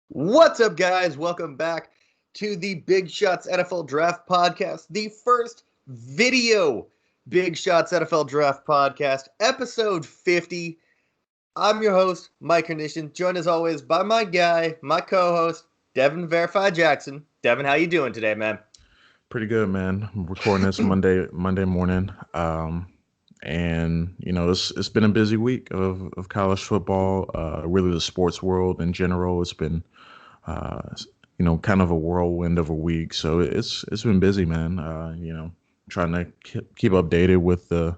What's up, guys? Welcome back to the Big Shots NFL Draft Podcast, the first video Big Shots NFL Draft Podcast, episode 50. I'm your host, Mike Hrynyshyn, joined as always by my guy, my co-host, Devin Verify Jackson. Devin, how you doing today, man? Pretty good, man. I'm recording this Monday morning. And it's been a busy week of college football, really the sports world in general. It's been kind of a whirlwind of a week. So it's been busy, man. Trying to keep updated with the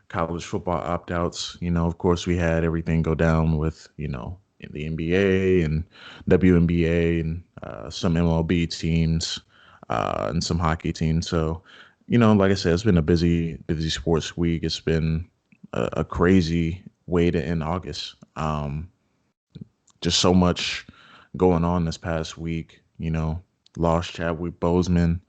college football opt-outs. Of course, we had everything go down with, the NBA and WNBA and some MLB teams and some hockey teams. So, like I said, it's been a busy sports week. It's been a crazy way to end August. Just so much going on this past week. Lost Chadwick Boseman.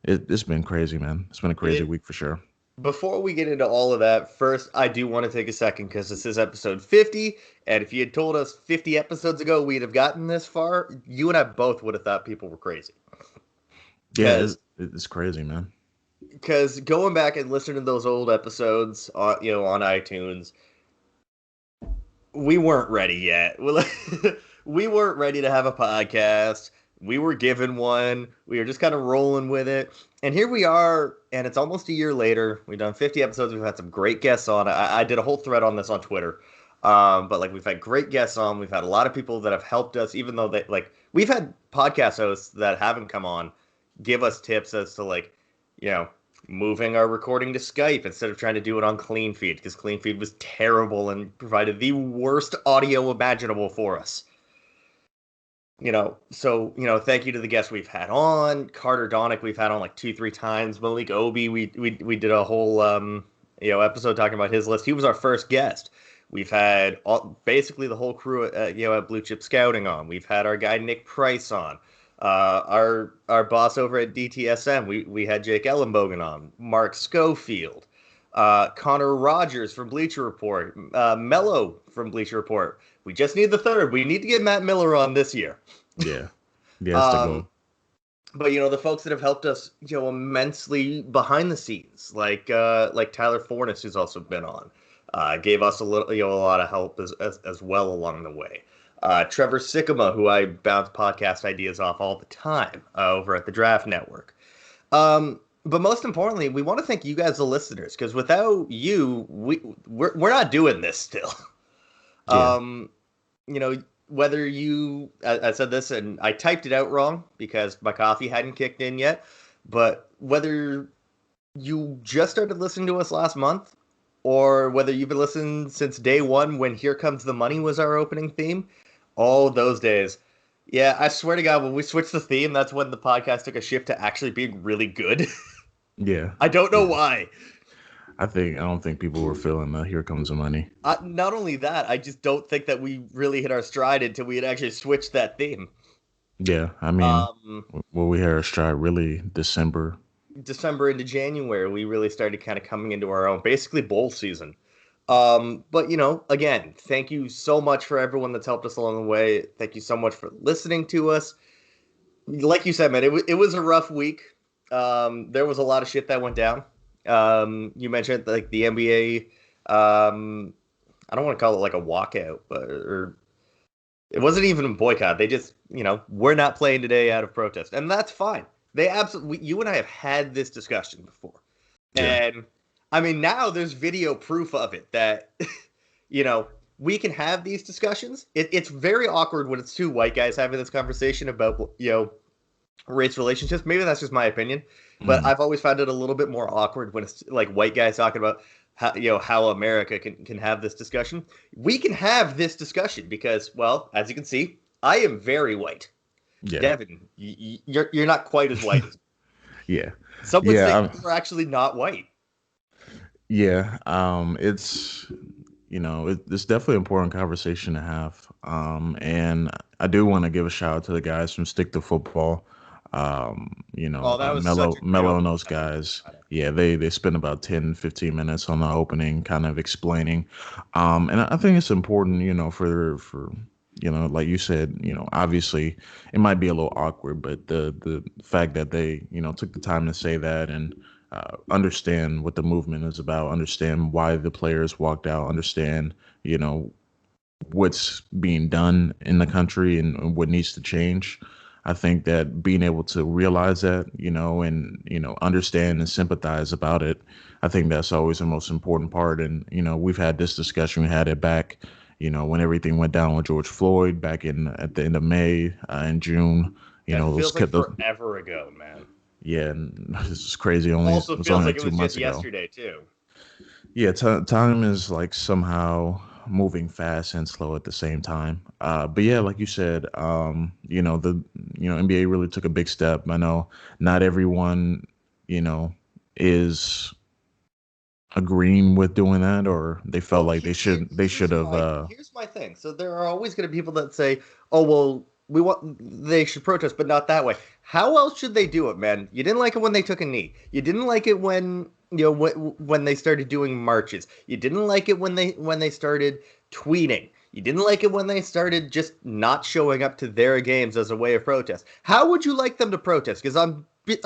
It's been crazy, man. It's been a crazy week for sure. Before we get into all of that, first, I do want to take a second because this is episode 50, and if you had told us 50 episodes ago we'd have gotten this far, you and I both would have thought people were crazy. Yeah, it's crazy, man. Because going back and listening to those old episodes, on iTunes, we weren't ready yet. We weren't ready to have a podcast. We were given one. We were just kind of rolling with it. And here we are, and it's almost a year later. We've done 50 episodes. We've had some great guests on. I did a whole thread on this on Twitter. But we've had great guests on. We've had a lot of people that have helped us, even though we've had podcast hosts that haven't come on give us tips as to moving our recording to Skype instead of trying to do it on Clean Feed, because Clean Feed was terrible and provided the worst audio imaginable for us. Thank you to the guests we've had on. Carter Donick we've had on 2-3 times. Malik Obi, we did a whole episode talking about his list. He was our first guest. We've had basically the whole crew at Blue Chip Scouting on. We've had our guy Nick Price on. Our boss over at DTSM, we had Jake Ellenbogen on. Mark Schofield. Connor Rogers from Bleacher Report. Mello from Bleacher Report. We just need the third. We need to get Matt Miller on this year. Yeah. That's the goal. But the folks that have helped us, immensely behind the scenes, like Tyler Fornes, who's also been on, gave us a lot of help as well along the way. Trevor Sikkema, who I bounce podcast ideas off all the time over at the Draft Network. But most importantly, we want to thank you guys, the listeners, because without you, we're not doing this still. Yeah. Whether I said this and I typed it out wrong because my coffee hadn't kicked in yet, but whether you just started listening to us last month or whether you've been listening since day one when Here Comes the Money was our opening theme, all those days. Yeah, I swear to God, when we switched the theme, that's when the podcast took a shift to actually being really good. Yeah. I don't know why. I don't think people were feeling the Here Comes the Money. Not only that, I just don't think that we really hit our stride until we had actually switched that theme. Yeah, I mean, we hit our stride really December into January. We really started kind of coming into our own, basically bowl season. But again, thank you so much for everyone that's helped us along the way. Thank you so much for listening to us. Like you said, man, it was a rough week. There was a lot of shit that went down. You mentioned the NBA. I don't want to call it a walkout, or it wasn't even a boycott. They just, we're not playing today out of protest, and that's fine. They absolutely. You and I have had this discussion before, Yeah. and I mean now there's video proof of it that, we can have these discussions. It's very awkward when it's two white guys having this conversation about race relationships. Maybe that's just my opinion. But I've always found it a little bit more awkward when it's white guys talking about how America can have this discussion. We can have this discussion because, well, as you can see, I am very white. Yeah. Devin, you're not quite as white as me. Yeah. Some would say you're actually not white. Yeah. It's it's definitely an important conversation to have. And I do want to give a shout out to the guys from Stick to Football. Mello and those guys, yeah, they spend about 10-15 minutes on the opening kind of explaining, and I think it's important, for Like you said, obviously it might be a little awkward, but the fact that they, took the time to say that and understand what the movement is about, understand why the players walked out, understand, you know, what's being done in the country and what needs to change. I think that being able to realize that, and understand and sympathize about it, I think that's always the most important part. And we've had this discussion, we had it back, when everything went down with George Floyd back in at the end of May and June. That Those feels like kept those, forever ago, man. yeah, and this is crazy. Only it Also was feels only like like it two was just months ago. yesterday too. Yeah, time is like somehow moving fast and slow at the same time. But yeah, like you said, NBA really took a big step. I know not everyone, you know, is agreeing with doing that, or they felt Well, like they should have. here's my thing. So there are always going to be people that say, "Oh well, they should protest, but not that way." How else should they do it, man? You didn't like it when they took a knee. You didn't like it when when they started doing marches. You didn't like it when they started tweeting. You didn't like it when they started just not showing up to their games as a way of protest. How would you like them to protest? Because I'm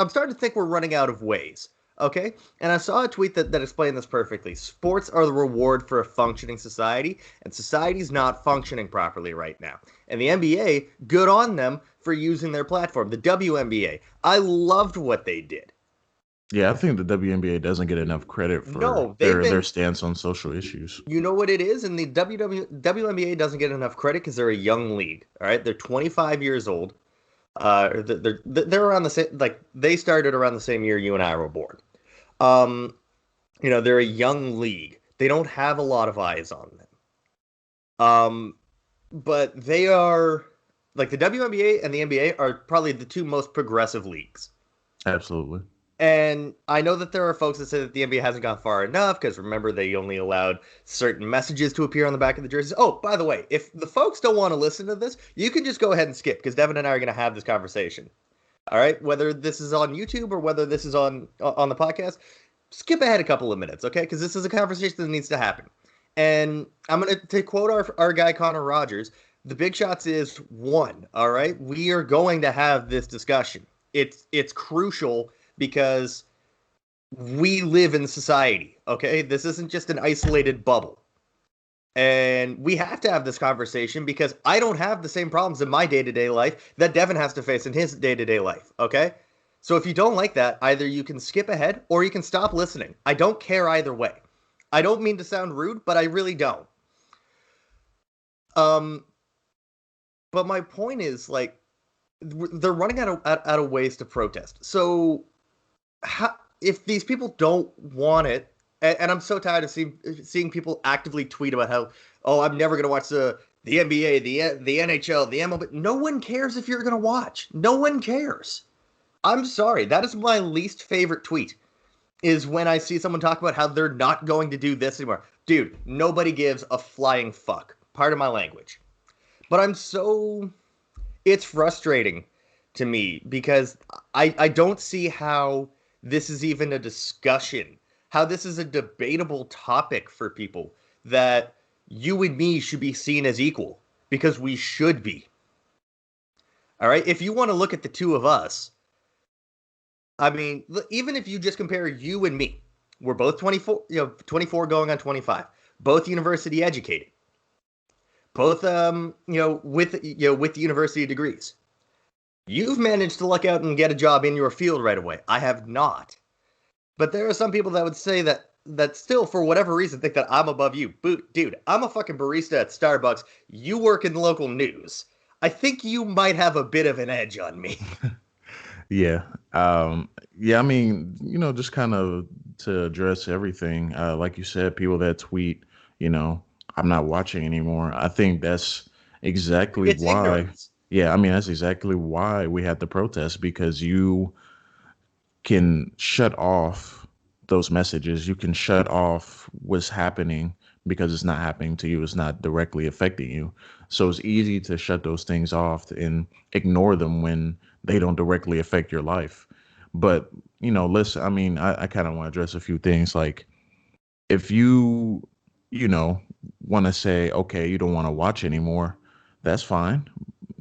starting to think we're running out of ways. Okay? And I saw a tweet that explained this perfectly. Sports are the reward for a functioning society, and society's not functioning properly right now. And the NBA, good on them for using their platform. The WNBA, I loved what they did. Yeah, I think the WNBA doesn't get enough credit for No, they've their been, stance on social issues. you know what it is? And the WNBA doesn't get enough credit because they're a young league. All right? They're 25 years old. They're around the same, like, they started around the same year you and I were born. Um, they're a young league. They don't have a lot of eyes on them. Um, but they are like the WNBA and the NBA are probably the two most progressive leagues. Absolutely. And I know that there are folks that say that the NBA hasn't gone far enough because remember they only allowed certain messages to appear on the back of the jerseys. Oh, by the way, if the folks don't want to listen to this, you can just go ahead and skip because Devin and I are going to have this conversation. All right, whether this is on YouTube or whether this is on the podcast, skip ahead a couple of minutes, okay? Because this is a conversation that needs to happen. And I'm going to quote our guy, Connor Rogers. The big shots is one, all right? We are going to have this discussion. It's crucial because we live in society, okay? This isn't just an isolated bubble. And we have to have this conversation because I don't have the same problems in my day-to-day life that Devin has to face in his day-to-day life, okay? So if you don't like that, either you can skip ahead or you can stop listening. I don't care either way. I don't mean to sound rude, but I really don't. Um, but my point is like they're running out of ways to protest. So if these people don't want it, and I'm so tired of seeing people actively tweet about how, oh, I'm never gonna watch the NBA, the NHL, the MLB. No one cares if you're gonna watch. No one cares. I'm sorry. That is my least favorite tweet. Is when I see someone talk about how they're not going to do this anymore. Dude, nobody gives a flying fuck. Part of my language. But it's frustrating to me because I don't see how this is even a discussion, how this is a debatable topic for people that you and me should be seen as equal because we should be. All right? If you want to look at the two of us, I mean, even if you just compare you and me, we're both 24, 24 going on 25, both university educated, both, with university degrees. You've managed to luck out and get a job in your field right away. I have not. But there are some people that would say that still, for whatever reason, think that I'm above you. Dude, I'm a fucking barista at Starbucks. You work in the local news. I think you might have a bit of an edge on me. Yeah. Yeah, I mean, just kind of to address everything, like you said, people that tweet, you know, I'm not watching anymore. I think that's exactly It's why. ignorance. Yeah, I mean, that's exactly why we had the protest because you can shut off those messages. You can shut off what's happening because it's not happening to you. It's not directly affecting you. So it's easy to shut those things off and ignore them when they don't directly affect your life. But, listen, I mean, I kind of want to address a few things. Like if you, you know, want to say, okay, you don't want to watch anymore, that's fine.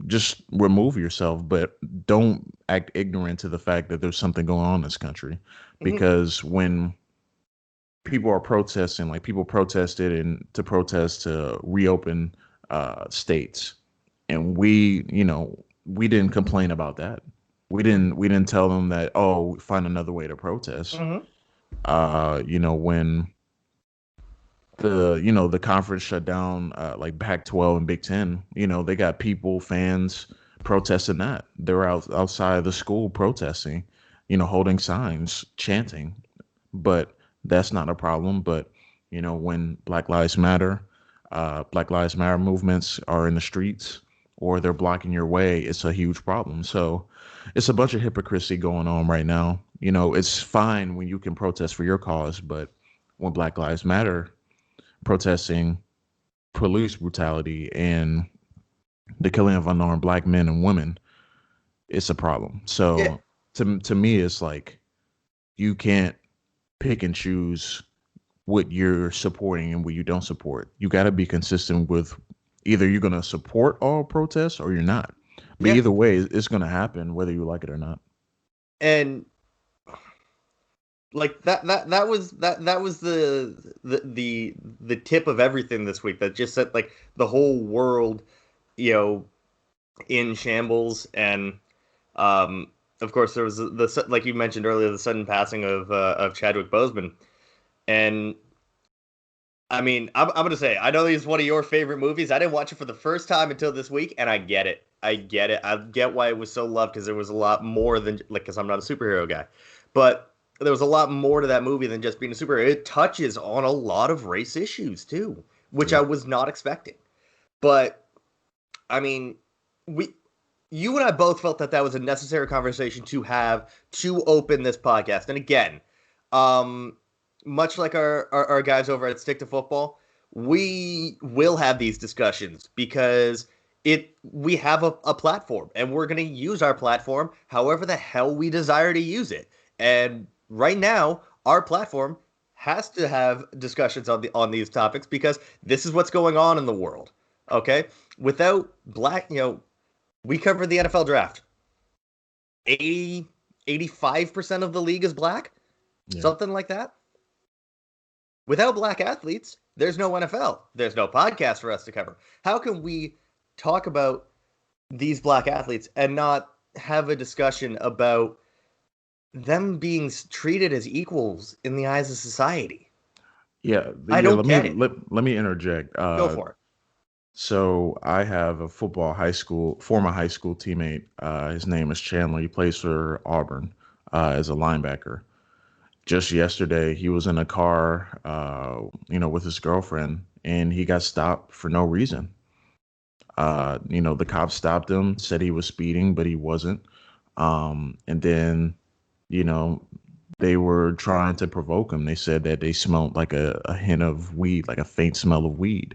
Just remove yourself, but don't act ignorant to the fact that there's something going on in this country. Mm-hmm. Because when people are protesting, like people protested and to protest to reopen states, and we didn't complain about that. We didn't tell them that, oh, find another way to protest. Mm-hmm. When the conference shut down, like Pac-12 and Big Ten, they got people, fans protesting that. They're outside of the school protesting, holding signs, chanting. But that's not a problem. But when Black Lives Matter movements are in the streets or they're blocking your way, it's a huge problem. So it's a bunch of hypocrisy going on right now. It's fine when you can protest for your cause, but when Black Lives Matter protesting police brutality and the killing of unarmed black men and women, it's a problem. Yeah. So to me, it's like you can't pick and choose what you're supporting and what you don't support. You got to be consistent with either you're going to support all protests or you're not. But Yeah. either way, it's going to happen whether you like it or not. And like that was the tip of everything this week. That just set like the whole world, you know, in shambles. And of course there was like you mentioned earlier, the sudden passing of Chadwick Boseman. And I mean, I'm gonna say I know he's one of your favorite movies. I didn't watch it for the first time until this week, and I get it. I get it. I get why it was so loved, because there was a lot more than like, because I'm not a superhero guy, but there was a lot more to that movie than just being a superhero. It touches on a lot of race issues too, which Yeah. I was not expecting. But I mean, we, you and I both felt that that was a necessary conversation to have to open this podcast. And again, um, much like our guys over at Stick to Football, we will have these discussions because we have a platform, and we're going to use our platform however the hell we desire to use it. And right now, our platform has to have discussions on these topics because this is what's going on in the world. Okay, without black, we covered the NFL draft. 85% of the league is black, Yeah. something like that. Without black athletes, there's no NFL. There's no podcast for us to cover. How can we talk about these black athletes and not have a discussion about them being treated as equals in the eyes of society? Yeah. I Yeah. don't Let me get it. let me interject. Go for it. So I have a former high school teammate. His name is Chandler. He plays for Auburn as a linebacker. Just yesterday, he was in a car, with his girlfriend, and he got stopped for no reason. The cops stopped him, said he was speeding, but he wasn't. And then, you know, they were trying to provoke him. They said that they smelled like a hint of weed, like a faint smell of weed.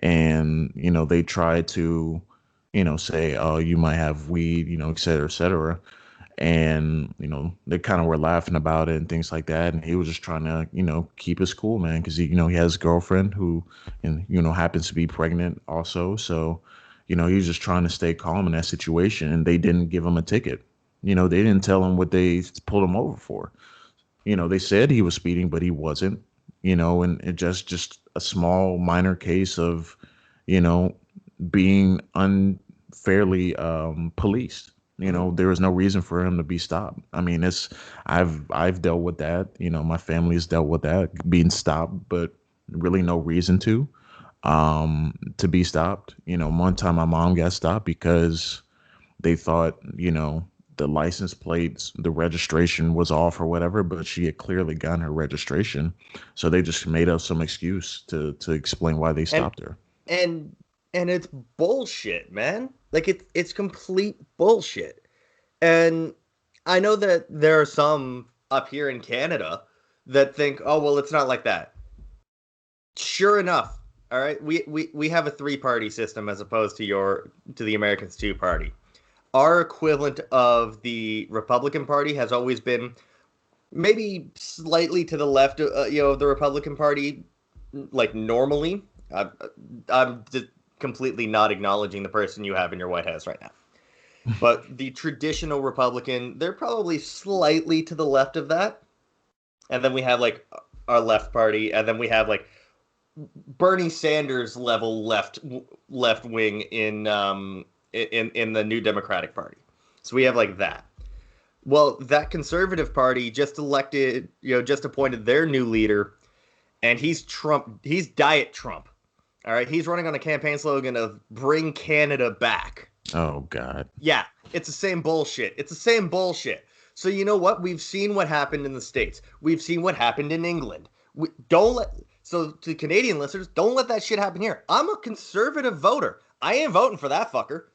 And, they tried to, say, oh, you might have weed, et cetera, et cetera. And, they kind of were laughing about it and things like that. And he was just trying to, keep his cool, man, because he has a girlfriend who, and, happens to be pregnant also. So, he was just trying to stay calm in that situation. And they didn't give him a ticket. They didn't tell him what they pulled him over for. They said he was speeding, but he wasn't, and it just a small minor case of, you know, being unfairly policed. Hmm. There was no reason for him to be stopped. I mean, I've dealt with that. My family has dealt with that, being stopped, but really no reason to be stopped. One time my mom got stopped because they thought, the license plates, the registration was off or whatever, but she had clearly gotten her registration. So they just made up some excuse to explain why they And stopped her. and and it's bullshit, man. Like it's complete bullshit. And I know that there are some up here in Canada that think, oh well, it's not like that. Sure enough, all right, we have a three-party system as opposed to the Americans two-party. Our equivalent of the Republican Party has always been maybe slightly to the left, of the Republican Party, like normally. I'm completely not acknowledging the person you have in your White House right now. But the traditional Republican, they're probably slightly to the left of that. And then we have like our left party, and then we have like Bernie Sanders level left wing in the New Democratic Party. So we have like that. Well, that conservative party just elected, just appointed their new leader, and he's Trump. He's Diet Trump. All right, he's running on a campaign slogan of "Bring Canada Back." Oh God. Yeah, it's the same bullshit. It's the same bullshit. So you know what? We've seen what happened in the States. We've seen what happened in England. So to Canadian listeners, don't let that shit happen here. I'm a conservative voter. I ain't voting for that fucker.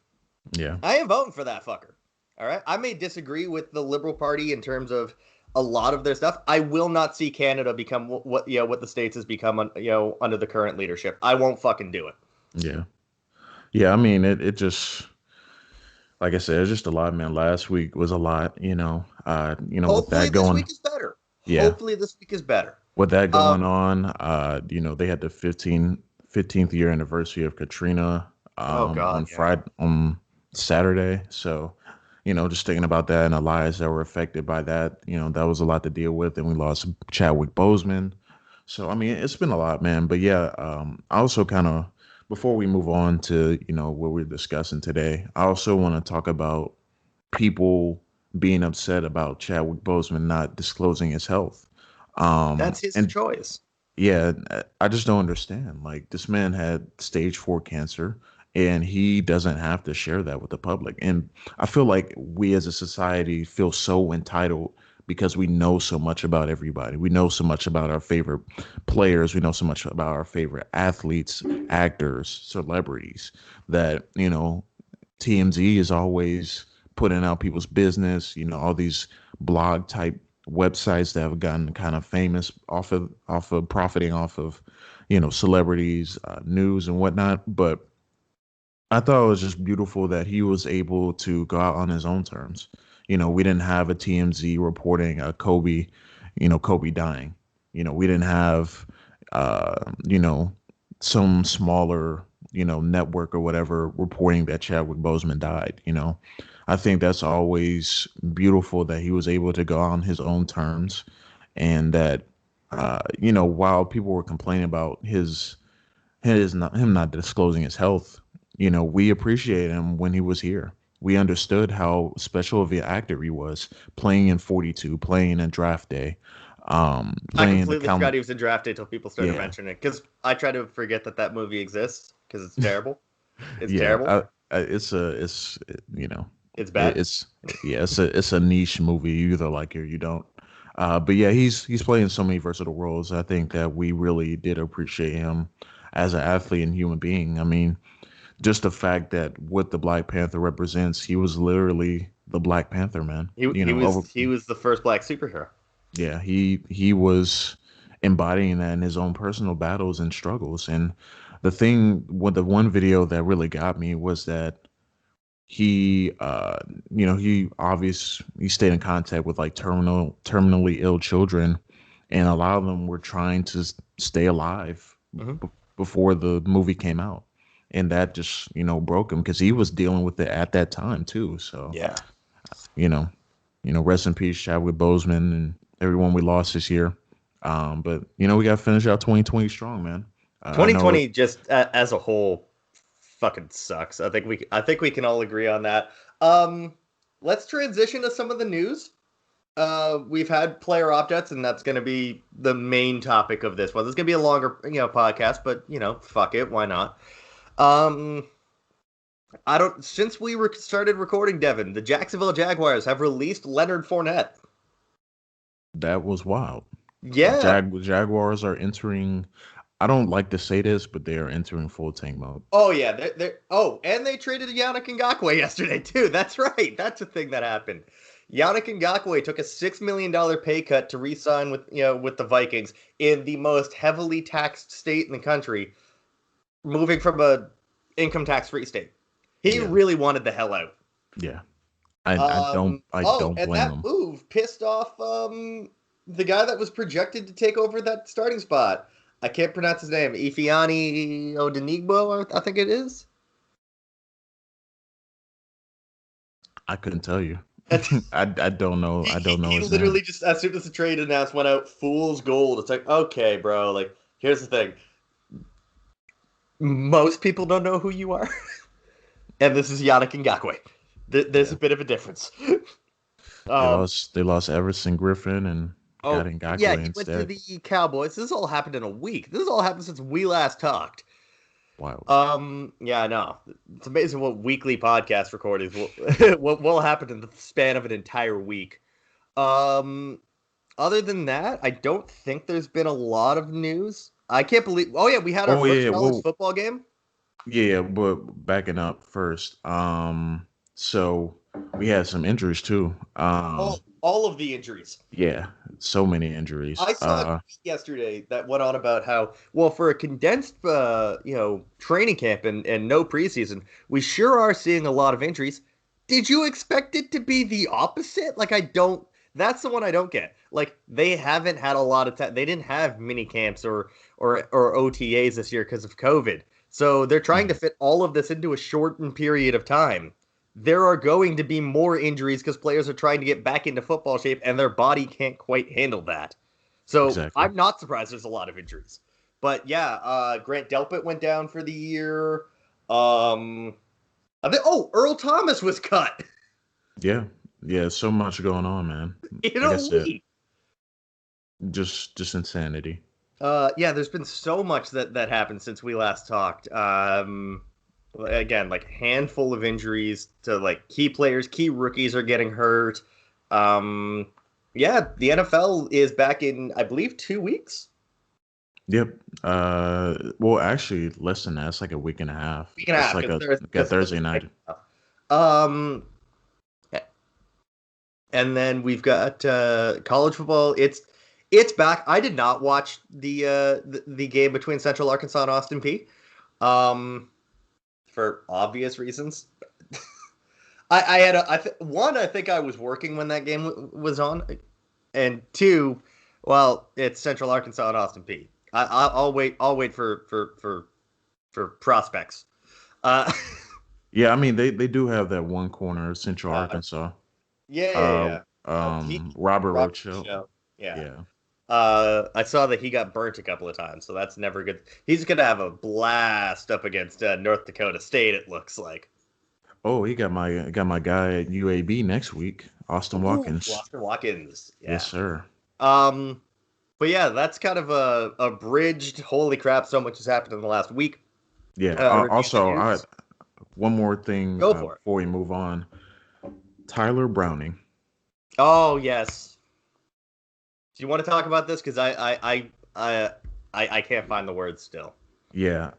Yeah. I ain't voting for that fucker. All right? I may disagree with the Liberal Party in terms of a lot of their stuff. I will not see Canada become what the States has become under the current leadership. I won't fucking do it. Yeah. Yeah, I mean it just, like I said, it's just a lot, man. Last week was a lot, with Hopefully that this going. week is better. Yeah. Hopefully this week is better. With that going on, they had the 15th year anniversary of Katrina Oh God, on yeah. Friday, on Saturday. So, just thinking about that and the lives that were affected by that, that was a lot to deal with. And we lost Chadwick Boseman. So, I mean, it's been a lot, man. But yeah, I also kind of, before we move on to, what we're discussing today, I also want to talk about people being upset about Chadwick Boseman not disclosing his health. That's his And choice. yeah, I just don't understand. Like, this man had stage 4 cancer and he doesn't have to share that with the public. And I feel like we as a society feel so entitled because we know so much about everybody. We know so much about our favorite players. We know so much about our favorite athletes, actors, celebrities that, TMZ is always putting out people's business, all these blog type websites that have gotten kind of famous off of profiting off of, celebrities, news and whatnot. But I thought it was just beautiful that he was able to go out on his own terms. We didn't have a TMZ reporting Kobe dying. We didn't have, some smaller, network or whatever reporting that Chadwick Boseman died. I think that's always beautiful that he was able to go on his own terms, and that, while people were complaining about him not disclosing his health, we appreciated him when he was here. We understood how special of an actor he was, playing in 42, playing in Draft Day, I playing the completely forgot he was in Draft Day until people started Yeah, mentioning it, because I try to forget that movie exists because it's terrible. It's yeah. terrible. It's It's bad. it's yeah, it's a niche movie. You either like it or you don't. But yeah, he's playing so many versatile roles. I think that we really did appreciate him as an athlete and human being. I mean, just the fact that what the Black Panther represents, he was literally the Black Panther, man. He was the first black superhero. Yeah, he was embodying that in his own personal battles and struggles. And the one video that really got me was that he stayed in contact with like terminally ill children, and a lot of them were trying to stay alive Hmm. before the movie came out. And that just, broke him because he was dealing with it at that time too. So, Yeah. you know, rest in peace, Chadwick Boseman and everyone we lost this year. But we got to finish out 2020 strong, man. I know. 2020 just as a whole fucking sucks. I think we can all agree on that. Let's transition to some of the news. We've had player opt-outs, and that's going to be the main topic of this one. This is going to be a longer, podcast, but fuck it, why not? Um, I don't. Since we started recording, Devin, the Jacksonville Jaguars have released Leonard Fournette. That was wild. Yeah. Jaguars are entering. I don't like to say this, but they are entering full tank mode. Oh yeah. And they traded Yannick Ngakoue yesterday too. That's right. That's a thing that happened. Yannick Ngakoue took a $6 million pay cut to re-sign with the Vikings in the most heavily taxed state in the country, moving from a income tax free state. He Yeah, really wanted the hell out. yeah. I don't And blame that them. move pissed off the guy that was projected to take over that starting spot. I can't pronounce his name. Ifeanyi Odenigbo, I think it is. I couldn't tell you. And I don't know. I don't know he his name. literally just, as soon as the trade announcement went out, fool's gold. It's like, okay, bro. Like, here's the thing. Most people don't know who you are, and this is Yannick Ngakoue. There's Yeah, a bit of a difference. they Um, lost. They lost Everson Griffin and got oh yeah, Ngakwe he went to instead. the Cowboys. This all happened in a week. This has all happened since we last talked. Wild. Yeah, I know. It's amazing what weekly podcast recordings will what will happen in the span of an entire week. Um, Other than that, I don't think there's been a lot of news. I can't believe. Oh yeah, we had our Oh first yeah. college Well, football game. yeah. But backing up first. So we had some injuries too. All of the injuries. Yeah. So many injuries. I saw a tweet yesterday that went on about how, well, for a condensed, training camp and no preseason, we sure are seeing a lot of injuries. Did you expect it to be the opposite? Like, I don't. That's the one I don't get. Like, they haven't had a lot of time. They didn't have mini camps or OTAs this year because of COVID. So they're trying to Mhm. fit all of this into a shortened period of time. There are going to be more injuries because players are trying to get back into football shape and their body can't quite handle that. So Exactly. I'm not surprised there's a lot of injuries. But yeah, Grant Delpit went down for the year. Um, Earl Thomas was cut Yeah. Yeah. So much going on, man. in Like I a said, week. just insanity. Yeah, there's been so much that happened since we last talked. Again, like handful of injuries to like key players, key rookies are getting hurt. Um, yeah, the NFL is back in, I believe, 2 weeks. Yep. Well, actually, less than that. It's like a week and a half. Week and a It's half like a because Thursday night. um, and then we've got college football. It's back. I did not watch the game between Central Arkansas and Austin P. Um, for obvious reasons. I had one. I think I was working when that game was on, and two, well, it's Central Arkansas and Austin P. I'll wait. I'll wait for prospects. Uh, Yeah, I mean they do have that one corner, Central uh, Arkansas. yeah, yeah, yeah. Robert Robert Roadshow. Show. Yeah. Yeah. I saw that he got burnt a couple of times, so that's never good. He's gonna have a blast up against North Dakota State. It looks like. Oh, he got my guy at UAB next week, Austin Ooh, Watkins. Walker Watkins. Yes, Yeah. sir. Um, but yeah, that's kind of a abridged. Holy crap! So much has happened in the last week. Yeah. Review the Also, I news. one more thing Go for it. before we move on. Tyler Browning. Oh yes. Do you want to talk about this? Because I can't find the words still. Yeah.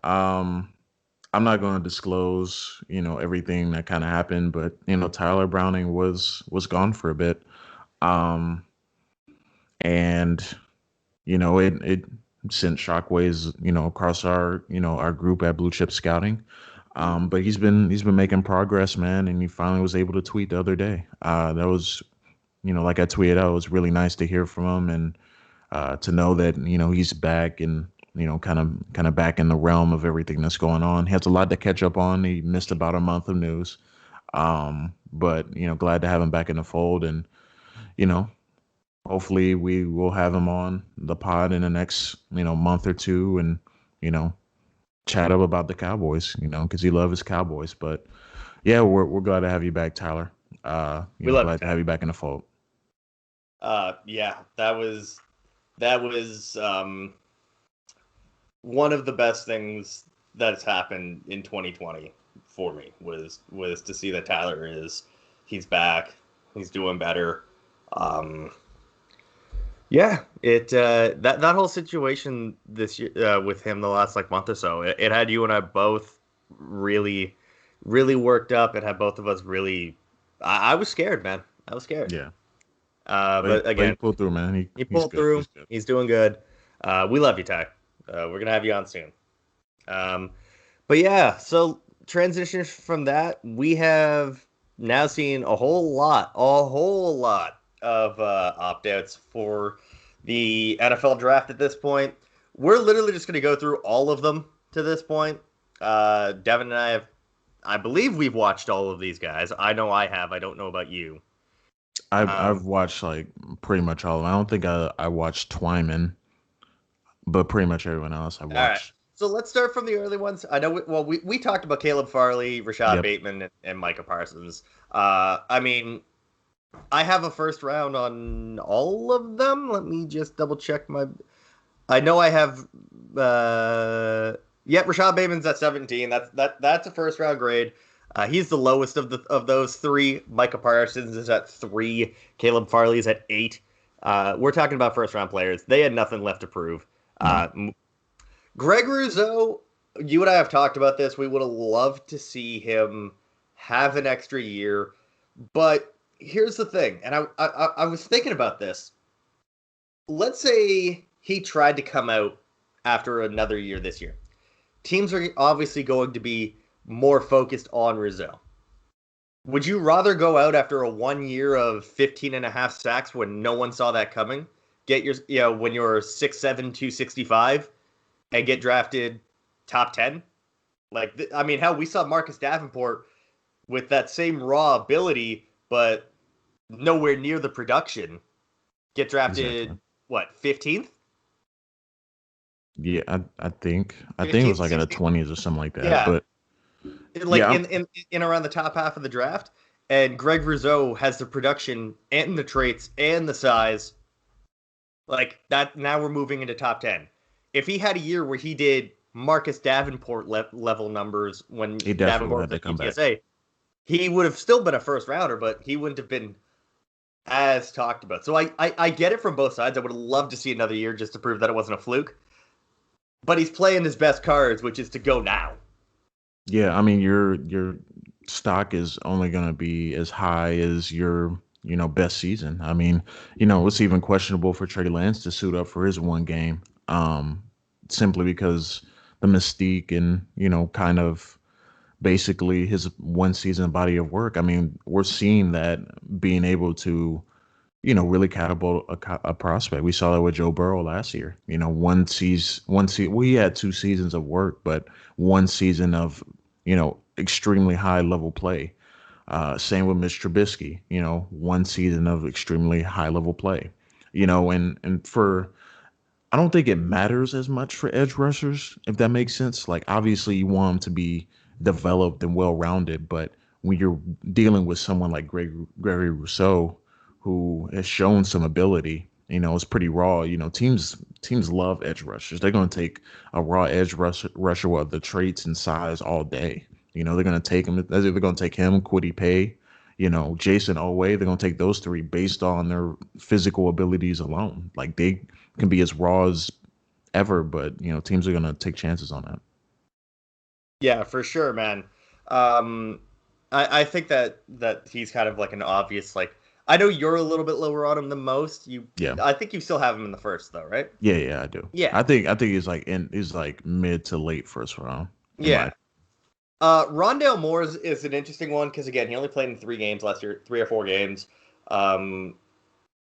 I'm not going to disclose, everything that kind of happened, but Tyler Browning was gone for a bit, um, and it sent shockwaves, across our group at Blue Chip Scouting. But he's been making progress, man, and he finally was able to tweet the other day. That was, like I tweeted out, it was really nice to hear from him and to know that he's back and kind of back in the realm of everything that's going on. He has a lot to catch up on. He missed about a month of news, but glad to have him back in the fold, and you know, hopefully we will have him on the pod in the next month or two, and you know, chat up about the Cowboys, because he loves his Cowboys. But yeah, we're glad to have you back, Tyler. We love Glad it, to Ted. have you back in the fold. Yeah, that was one of the best things that's happened in 2020 for me was to see that he's back, he's doing better. Um, yeah, that whole situation this year with him the last like month or so, it had you and I both really really worked up. It had both of us really. I was scared, man. I was scared. Yeah, But but he again, pulled through, man. he He's pulled good. through. He's good. He's doing good. We love you, Ty. We're gonna have you on soon. Um, but yeah, so transition from that, we have now seen a whole lot of opt outs for the NFL draft at this point. we're literally just going to go through all of them to this point. Devin and I I believe we've watched all of these guys. I know I have. I don't know about you. I've watched like pretty much all of them. I don't think I watched Twyman, but pretty much everyone else I All right. watched. So let's start from the early ones. I know. We talked about Caleb Farley, Rashad Yep. Bateman, and Micah Parsons. I mean, I have a first round on all of them. Let me just double check my. I know I have. Yeah, Rashad Bateman's at 17. That's a first round grade. He's the lowest of those three. Micah Parsons is at 3. Caleb Farley's at 8. We're talking about first round players. They had nothing left to prove. No. Greg Rousseau, you and I have talked about this. We would have loved to see him have an extra year, but here's the thing, and I was thinking about this. Let's say he tried to come out after another year this year. Teams are obviously going to be more focused on Rizzo. Would you rather go out after a 1 year of 15 and a half sacks when no one saw that coming? Get your, when you're 6'7", 265 and get drafted top 10? I mean, hell, we saw Marcus Davenport with that same raw ability, but nowhere near the production. Get drafted, Exactly. what, 15th? Yeah, I think it was 15th, like in the 16th? 20s or something like that. Yeah. But Like yeah, in around the top half of the draft. And Greg Rousseau has the production and the traits and the size. Like that, now we're moving into top 10. If he had a year where he did Marcus Davenport level numbers when he definitely Davenport had was to at come back. UTSA, he would have still been a first rounder, but he wouldn't have been as talked about. So I get it from both sides. I would have loved to see another year just to prove that it wasn't a fluke. But he's playing his best cards, which is to go now. Yeah, I mean your stock is only going to be as high as your best season. I mean, it's even questionable for Trey Lance to suit up for his one game, simply because the mystique and kind of basically his one season body of work. I mean, we're seeing that being able to really catapult a prospect. We saw that with Joe Burrow last year. Well, he had 2 seasons of work, but one season of, extremely high level play. Same with Mitch Trubisky, one season of extremely high level play, and for, I don't think it matters as much for edge rushers, if that makes sense. Like, obviously you want them to be developed and well rounded, but when you're dealing with someone like Gregory Rousseau, who has shown some ability, it's pretty raw. Teams love edge rushers. They're going to take a raw rusher with the traits and size all day. They're going to take him. They're going to take him, Kwity Paye, Jason Oweh. They're going to take those three based on their physical abilities alone. Like, they can be as raw as ever, but teams are going to take chances on that. Yeah, for sure, man. Um, I think that he's kind of like an obvious like. I know you're a little bit lower on him than most. Yeah, I think you still have him in the first though, right? yeah, I do. Yeah, I think he's like mid to late first round in my. yeah. Rondale Moore is an interesting one because again, he only played in 3 games last year, 3 or 4 games, um,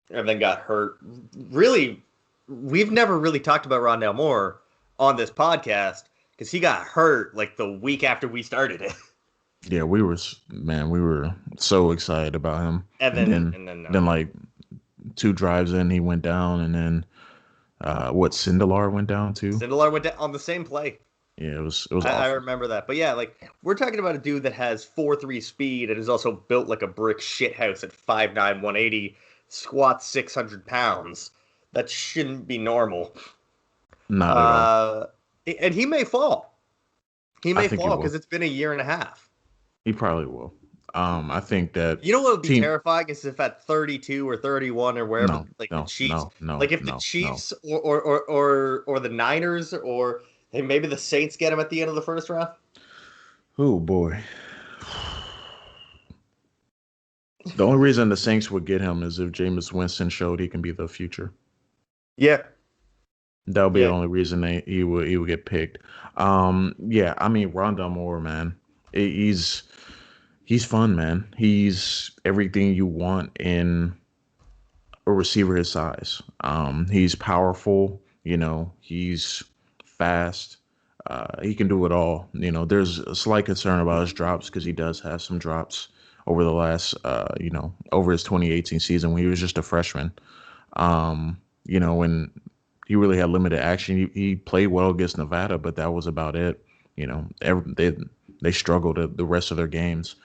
and then got hurt. Really, we've never really talked about Rondale Moore on this podcast because he got hurt like the week after we started it. Yeah, we were so excited about him, and and then then and then then like 2 drives in, he went down, and then Sindelar went down too. Sindelar went down on the same play. Yeah, it was I awful. remember that. But yeah, like we're talking about a dude that has 4.3 speed and is also built like a brick shithouse at 5'9", 180, squats 600 pounds. That shouldn't be normal. Not at all. Uh, and he may fall. He I may think he fall will. because it's been a year and a half. He probably will. I think that You know what would be team. terrifying is if at 32 or 31 or wherever, No, like the no, Chiefs, no, no, like if the no, no. Chiefs or the Niners or hey, maybe the Saints get him at the end of the first round. Oh boy. The only reason the Saints would get him is if Jameis Winston showed he can be the future. Yeah, That would be the yeah. only reason he would get picked. Yeah, I mean Rondell Moore, man. He's fun, man. He's everything you want in a receiver his size. He's powerful. He's fast. He can do it all. There's a slight concern about his drops because he does have some drops over the last, over his 2018 season when he was just a freshman. When he really had limited action. He played well against Nevada, but that was about it. They struggled at the rest of their games.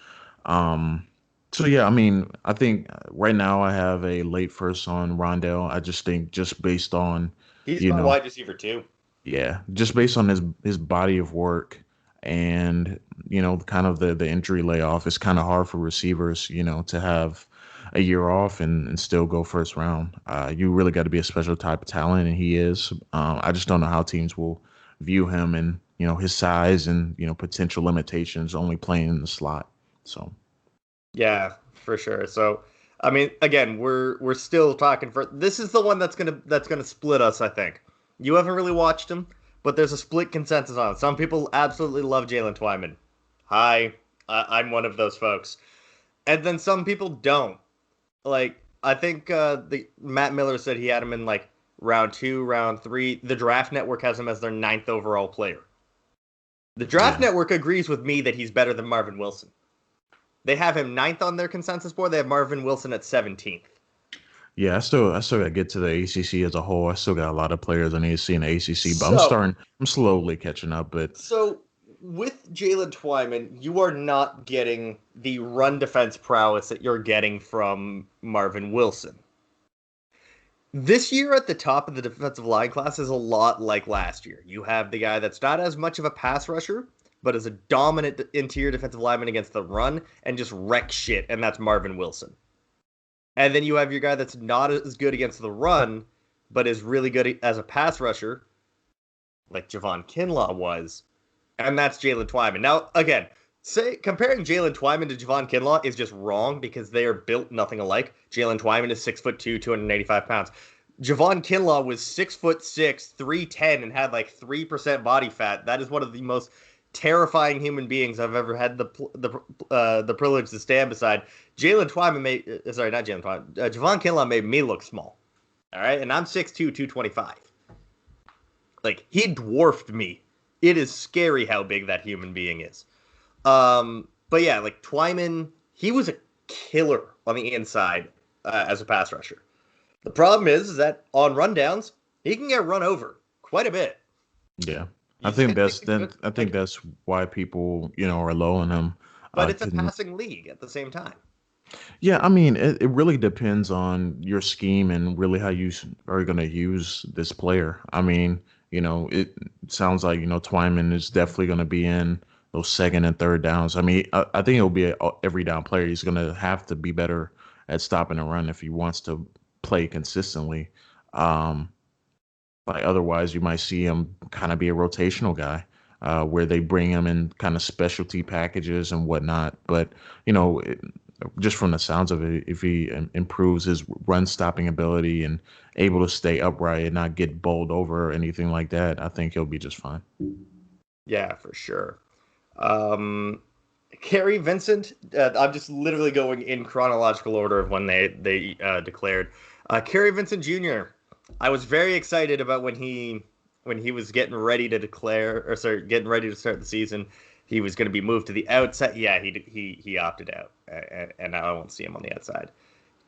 Um, so yeah, I mean, I think right now I have a late first on Rondell. I just think just based on, He's you my know, wide receiver too. yeah, just based on his body of work and kind of the injury layoff, it's kind of hard for receivers, to have a year off and still go first round. You really got to be a special type of talent, and he is. I just don't know how teams will view him and his size and potential limitations only playing in the slot. So Yeah, for sure. So, I mean, again, we're still talking for this is the one that's gonna split us, I think. You haven't really watched him, but there's a split consensus on it. Some people absolutely love Jalen Twyman. Hi, I'm one of those folks. And then some people don't. Like, I think the Matt Miller said he had him in like round two, round three. The Draft Network has him as their ninth overall player. The Draft yeah, Network agrees with me that he's better than Marvin Wilson. They have him ninth on their consensus board. They have Marvin Wilson at 17th. yeah. I still got to get to the ACC as a whole. I still got a lot of players I need to see in the ACC, but So, I'm slowly catching up. But so with Jalen Twyman, you are not getting the run defense prowess that you're getting from Marvin Wilson. This year at the top of the defensive line class is a lot like last year. You have the guy that's not as much of a pass rusher, but is a dominant interior defensive lineman against the run and just wreck shit, and that's Marvin Wilson. And then you have your guy that's not as good against the run, but is really good as a pass rusher, like Javon Kinlaw was, and that's Jalen Twyman. Now, again, say comparing Jalen Twyman to Javon Kinlaw is just wrong because they are built nothing alike. Jalen Twyman is 6'2", 285 pounds. Javon Kinlaw was 6'6", 310, and had like 3% body fat. That is one of the most terrifying human beings I've ever had the privilege to stand beside. Jalen Twyman made sorry, not Jalen Twyman. Javon Kinlaw made me look small. All right, and I'm 6'2", 225. Like, he dwarfed me. It is scary how big that human being is. But yeah, like Twyman, he was a killer on the inside as a pass rusher. The problem is that on rundowns, he can get run over quite a bit. yeah, I You just think gotta that's take the that. good, I think like, that's why people are low on him. but it's a Can passing league at the same time. Yeah, I mean, it really depends on your scheme and really how you are going to use this player. I mean, it sounds like, Twyman is definitely going to be in those second and third downs. I mean, I think he'll be a every down player. He's going to have to be better at stopping a run if he wants to play consistently. Um, like otherwise, you might see him kind of be a rotational guy, where they bring him in kind of specialty packages and whatnot. But just from the sounds of it, if he improves his run stopping ability and able to stay upright and not get bowled over or anything like that, I think he'll be just fine. Yeah, for sure. Um, Kerry Vincent, I'm just literally going in chronological order of when they declared. Kerry Vincent Jr. I was very excited about when he was getting ready to declare or sorry, getting ready to start the season. He was going to be moved to the outside. Yeah, he opted out, and I won't see him on the outside.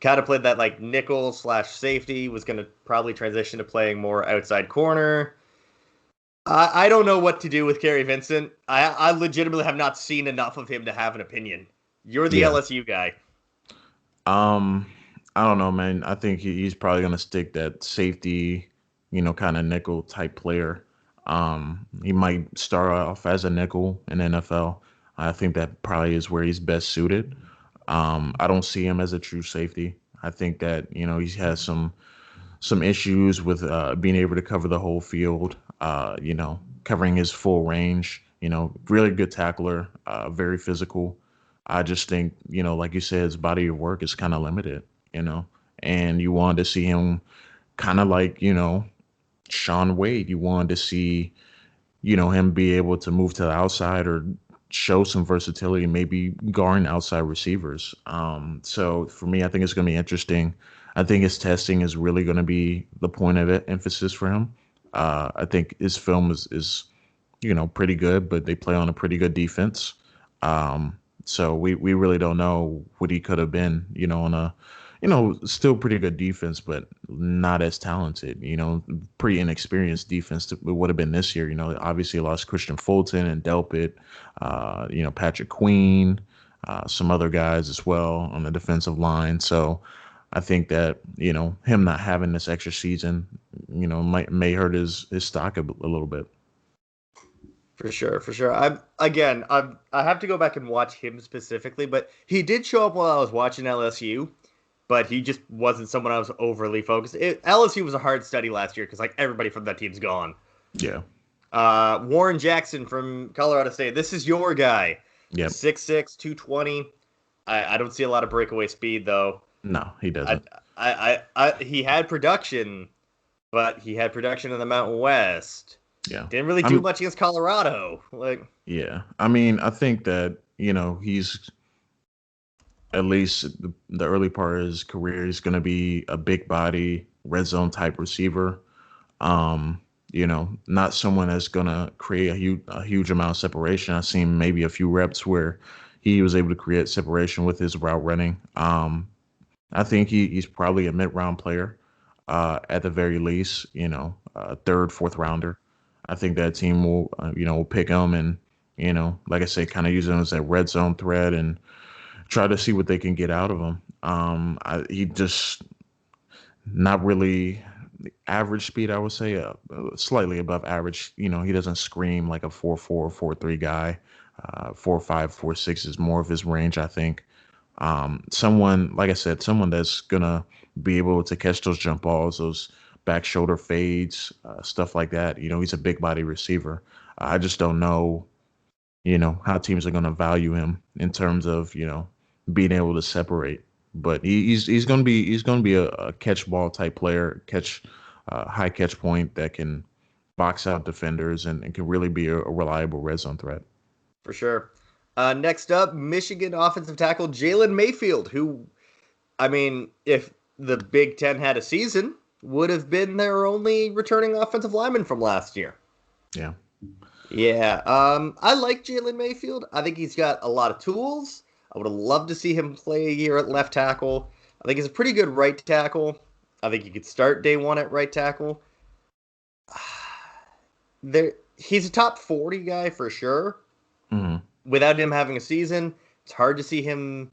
Kind of played that like nickel slash safety. Was going to probably transition to playing more outside corner. I don't know what to do with Kerry Vincent. I legitimately have not seen enough of him to have an opinion. You're the Yeah. LSU guy. Um, I don't know, man. I think he's probably gonna stick that safety, kind of nickel type player. He might start off as a nickel in NFL. I think that probably is where he's best suited. I don't see him as a true safety. I think that he has some issues with being able to cover the whole field. Covering his full range. Really good tackler, very physical. I just think, like you said, his body of work is kind of limited. You know, and you wanted to see him kind of like Sean Wade. You wanted to see him be able to move to the outside or show some versatility, maybe guarding outside receivers. So for me, I think it's going to be interesting. I think his testing is really going to be the point of emphasis for him. I think his film is pretty good, but they play on a pretty good defense. So we really don't know what he could have been, on a, still pretty good defense, but not as talented, pretty inexperienced defense it would have been this year. Obviously lost Christian Fulton and Delpit, Patrick Queen, some other guys as well on the defensive line. So I think that, him not having this extra season, may hurt his stock a little bit. For sure, for sure. I have to go back and watch him specifically, but he did show up while I was watching LSU, but he just wasn't someone I was overly focused. LSU was a hard study last year because like everybody from that team's gone. Yeah. Warren Jackson from Colorado State. This is your guy. Yep. 6'6", 220. I don't see a lot of breakaway speed though. No, he doesn't. He had production, but he had production in the Mountain West. Yeah. Didn't really do much against Colorado. Yeah. I mean, I think that, he's at least the early part of his career, he's going to be a big body, red zone type receiver. Not someone that's going to create a huge amount of separation. I've seen maybe a few reps where he was able to create separation with his route running. I think he's probably a mid-round player, at the very least, third, fourth rounder. I think that team will pick him and, like I say, kind of use him as a red zone threat and try to see what they can get out of him. He just not really average speed, I would say, slightly above average. He doesn't scream like a 4.4, 4.3 guy. 4.5, 4.6 is more of his range, I think. Someone, like I said, someone that's going to be able to catch those jump balls, those back shoulder fades, stuff like that. He's a big body receiver. I just don't know, how teams are going to value him in terms of, being able to separate. But he's going to be a catch ball type player, high catch point that can box out defenders and can really be a reliable red zone threat. For sure. Next up, Michigan offensive tackle Jalen Mayfield, who, I mean, if the Big Ten had a season, would have been their only returning offensive lineman from last year. Yeah. Yeah. I like Jalen Mayfield. I think he's got a lot of tools. I would have loved to see him play a year at left tackle. I think he's a pretty good right tackle. I think he could start day one at right tackle. He's a top 40 guy for sure. Mm-hmm. Without him having a season, it's hard to see him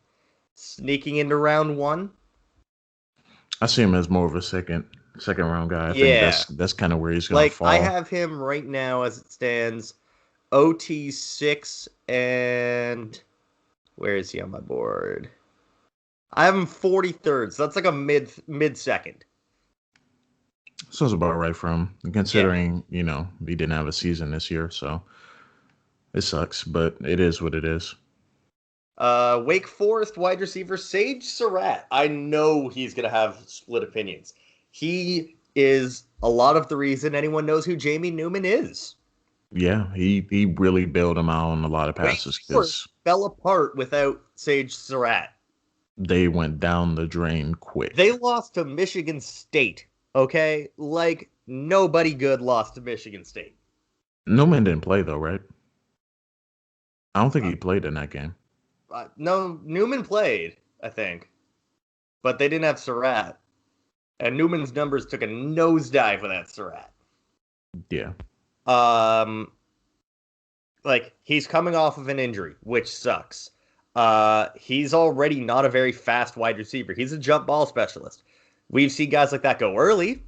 sneaking into round one. I see him as more of a second round guy. I think that's kind of where he's going to fall. I have him right now as it stands, OT 6, and where is he on my board? I have him 43rd, so that's like a mid second. Sounds about right for him, considering he didn't have a season this year, so it sucks, but it is what it is. Wake Forest wide receiver Sage Surratt. I know he's going to have split opinions. He is a lot of the reason anyone knows who Jamie Newman is. Yeah, he really bailed him out on a lot of passes. Wake Forest fell apart without Sage Surratt. They went down the drain quick. They lost to Michigan State, okay? Like, nobody good lost to Michigan State. Newman didn't play, though, right? I don't think he played in that game. No, Newman played, I think. But they didn't have Surratt. And Newman's numbers took a nosedive without Surratt. Yeah. He's coming off of an injury, which sucks. He's already not a very fast wide receiver. He's a jump ball specialist. We've seen guys like that go early.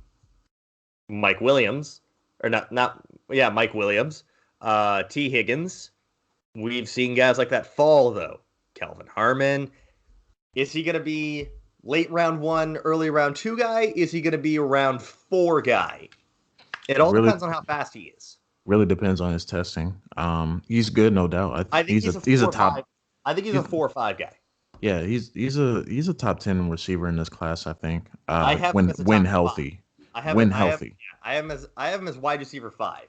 Mike Williams. Mike Williams. T. Higgins. We've seen guys like that fall, though. Kelvin Harmon. Is he going to be late round 1, early round 2 guy? Is he going to be a round 4 guy? It all depends on how fast he is. Really depends on his testing. He's good, no doubt. I think he's a top. I think he's a 4 or 5 guy. Yeah, he's a top 10 receiver in this class. I think. I have when healthy. I have him as wide receiver 5.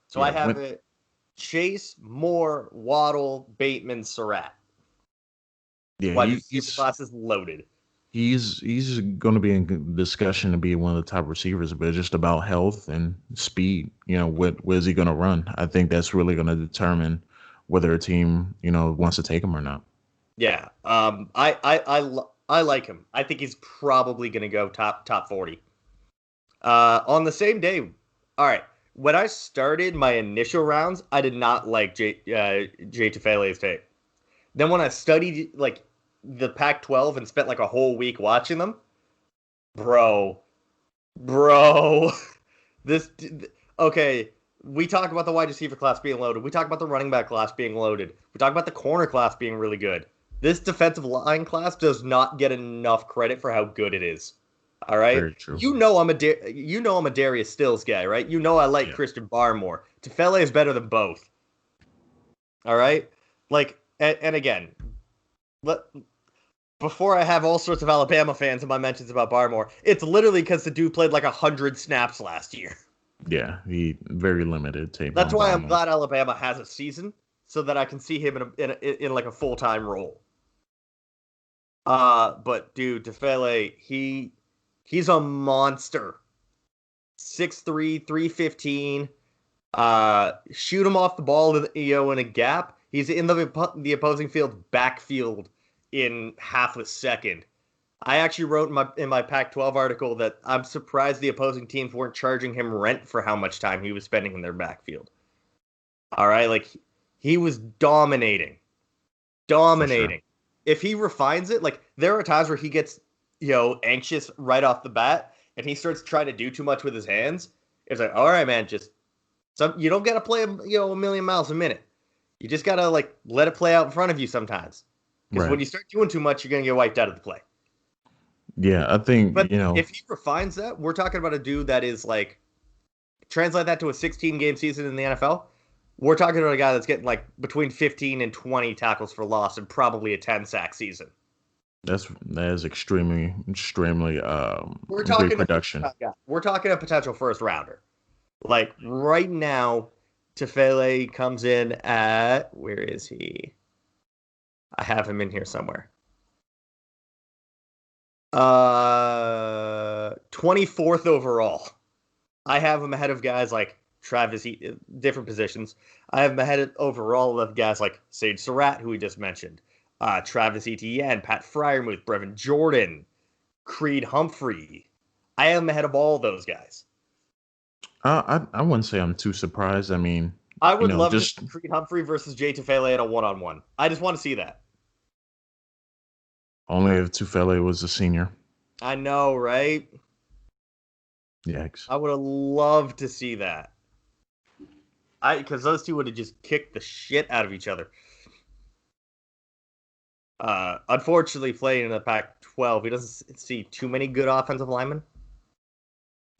So I have it. Chase, Moore, Waddle, Bateman, Surratt. Yeah, his class is loaded. He's going to be in discussion to be one of the top receivers, but it's just about health and speed. What is he going to run? I think that's really going to determine whether a team wants to take him or not. Yeah. I like him. I think he's probably going to go top 40. On the same day, all right. When I started my initial rounds, I did not like Jay Tufele's tape. Then when I studied like the Pac-12 and spent like a whole week watching them, bro, this okay. We talk about the wide receiver class being loaded. We talk about the running back class being loaded. We talk about the corner class being really good. This defensive line class does not get enough credit for how good it is. All right, Very true. I'm a Darius Stills guy, right? I like Christian Barmore. Tufele is better than both. All right, like and again, before I have all sorts of Alabama fans in my mentions about Barmore, it's literally because the dude played like 100 snaps last year. Yeah, he very limited tape. That's why I'm glad Alabama has a season so that I can see him in like a full-time role. But dude, Tufele, he's a monster. 6'3", 315. Shoot him off the ball in a gap. He's in the opposing field backfield in half a second. I actually wrote in my Pac-12 article that I'm surprised the opposing teams weren't charging him rent for how much time he was spending in their backfield. All right, like he was dominating. Sure. If he refines it, like there are times where he gets, anxious right off the bat and he starts trying to do too much with his hands. It's like, all right, man, you don't got to play, a million miles a minute. You just got to like let it play out in front of you sometimes. Because when you start doing too much, you're going to get wiped out of the play. Yeah, I think, but if he refines that, we're talking about a dude that is like, translate that to a 16-game season in the NFL. We're talking about a guy that's getting like between 15 and 20 tackles for loss and probably a 10-sack season. That is extremely we're talking great production. We're talking a potential first rounder. Like right now, Tufele comes in at, where is he? I have him in here somewhere. 24th overall. I have him ahead of guys like Travis, different positions. I have him ahead overall of guys like Sage Surratt, who we just mentioned, Travis Etienne, Pat Fryermuth, Brevin Jordan, Creed Humphrey. I have him ahead of all those guys. I wouldn't say I'm too surprised. I mean, I would love to see Creed Humphrey versus Jay Tufele in a one-on-one. I just want to see that. Only if Tufele was a senior. I know, right? Yikes. I would have loved to see that. Because those two would have just kicked the shit out of each other. Unfortunately, playing in the Pac-12, he doesn't see too many good offensive linemen.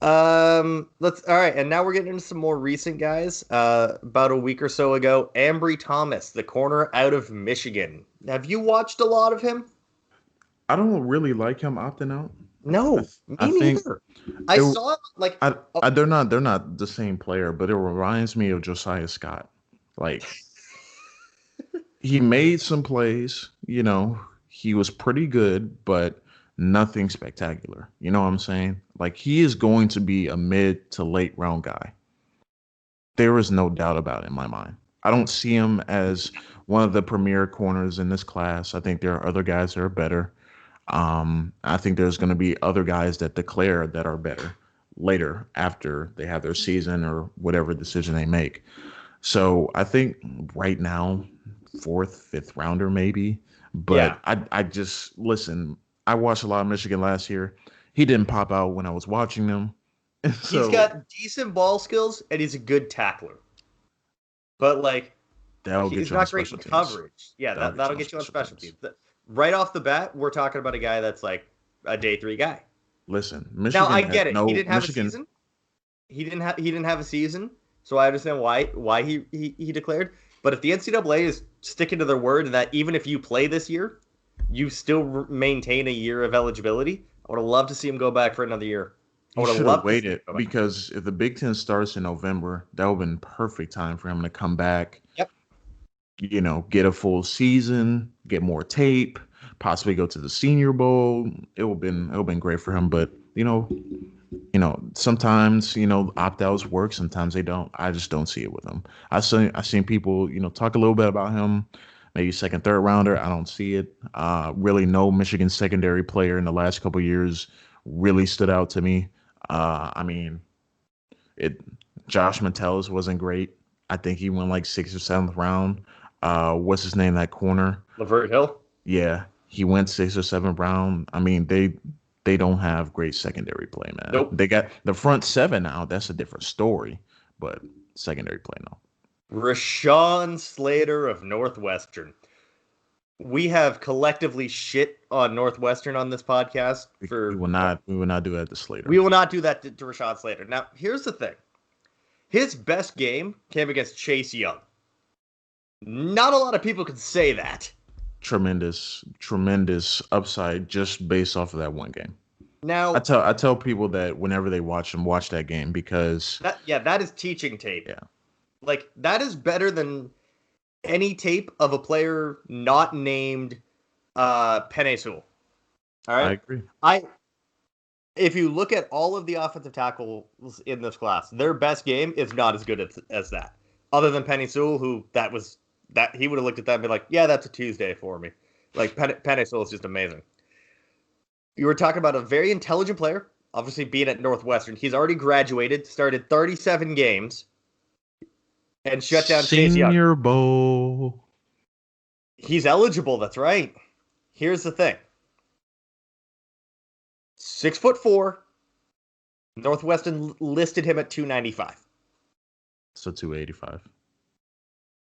All right, and now we're getting into some more recent guys. About a week or so ago, Ambry Thomas, the corner out of Michigan. Have you watched a lot of him? I don't really like him opting out. No, me neither. I saw like they're not the same player, but it reminds me of Josiah Scott. Like he made some plays, he was pretty good, but nothing spectacular. You know what I'm saying? Like he is going to be a mid to late round guy. There is no doubt about it in my mind. I don't see him as one of the premier corners in this class. I think there are other guys that are better. I think there's going to be other guys that declare that are better later after they have their season or whatever decision they make. So I think right now, 4th, 5th rounder maybe. But yeah. I just listen. I watched a lot of Michigan last year. He didn't pop out when I was watching them. So, he's got decent ball skills and he's a good tackler. But like, he's not great in coverage. Yeah, that'll get you on special teams. Right off the bat, we're talking about a guy that's like a day 3 guy. Listen, Michigan. Now I get it. He didn't have a season. He didn't have a season, so I understand why he declared. But if the NCAA is sticking to their word and that even if you play this year, you still maintain a year of eligibility, I would have loved to see him go back for another year. I would have loved waited because if the Big Ten starts in November, that would have been perfect time for him to come back. Yep. Get a full season, get more tape, possibly go to the Senior Bowl. It would been great for him. But sometimes opt outs work, sometimes they don't. I just don't see it with him. I seen people talk a little bit about him, maybe second, third rounder. I don't see it. Really, no Michigan secondary player in the last couple years really stood out to me. I mean, it Josh Metellus wasn't great. I think he went like sixth or seventh round. What's his name? That corner. Lavert Hill. Yeah, he went sixth or seventh round. I mean, they don't have great secondary play, man. Nope. They got the front seven now. That's a different story, but secondary play, no. Rashawn Slater of Northwestern. We have collectively shit on Northwestern on this podcast. We will not do that to Slater. We will not do that to Rashawn Slater. Now, here's the thing. His best game came against Chase Young. Not a lot of people can say that. Tremendous upside just based off of that one game. Now, I tell people that whenever they watch that game, because that is teaching tape. Yeah. Like, that is better than any tape of a player not named Penei Sewell. All right? I agree. If you look at all of the offensive tackles in this class, their best game is not as good as that. Other than Penei Sewell, who he would have looked at that and been like, yeah, that's a Tuesday for me. Like, Penei Sewell is just amazing. You were talking about a very intelligent player, obviously being at Northwestern. He's already graduated, started 37 games, and shut down Chase Young. Senior Bowl. He's eligible, that's right. Here's the thing. 6'4". Northwestern listed him at 295. So 285.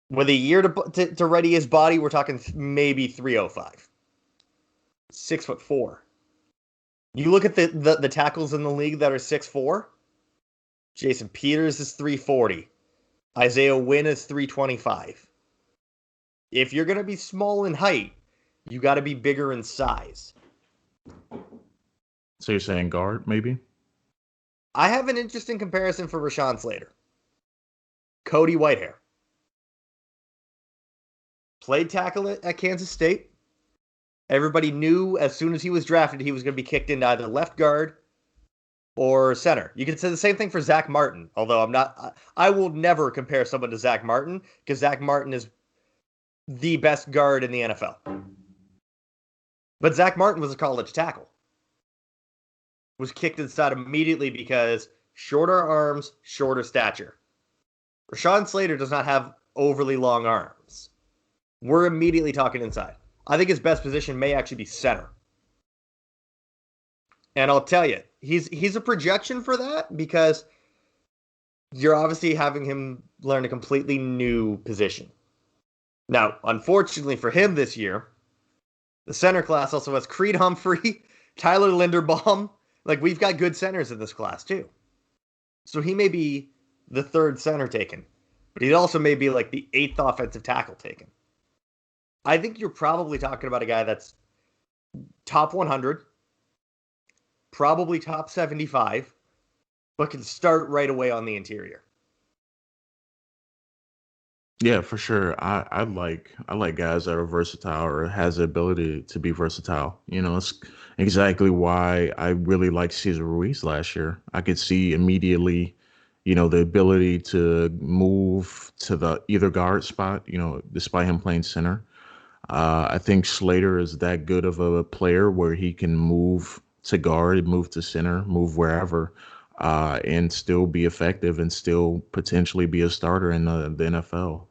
With a year to ready his body, we're talking maybe 305. 6'4". You look at the tackles in the league that are 6'4". Jason Peters is 340. Isaiah Wynn is 325. If you're going to be small in height, you got to be bigger in size. So you're saying guard, maybe? I have an interesting comparison for Rashawn Slater. Cody Whitehair. Played tackle at Kansas State. Everybody knew as soon as he was drafted, he was going to be kicked into either left guard or center. You could say the same thing for Zach Martin, although I will never compare someone to Zach Martin because Zach Martin is the best guard in the NFL. But Zach Martin was a college tackle. Was kicked inside immediately because shorter arms, shorter stature. Rashawn Slater does not have overly long arms. We're immediately talking inside. I think his best position may actually be center. And I'll tell you, he's a projection for that because you're obviously having him learn a completely new position. Now, unfortunately for him this year, the center class also has Creed Humphrey, Tyler Linderbaum. Like, we've got good centers in this class, too. So he may be the third center taken, but he also may be like the eighth offensive tackle taken. I think you're probably talking about a guy that's top 100, probably top 75, but can start right away on the interior. Yeah, for sure. I like guys that are versatile or has the ability to be versatile. It's exactly why I really liked Cesar Ruiz last year. I could see immediately, the ability to move to the either guard spot, despite him playing center. I think Slater is that good of a player where he can move to guard, move to center, move wherever, and still be effective and still potentially be a starter in the NFL.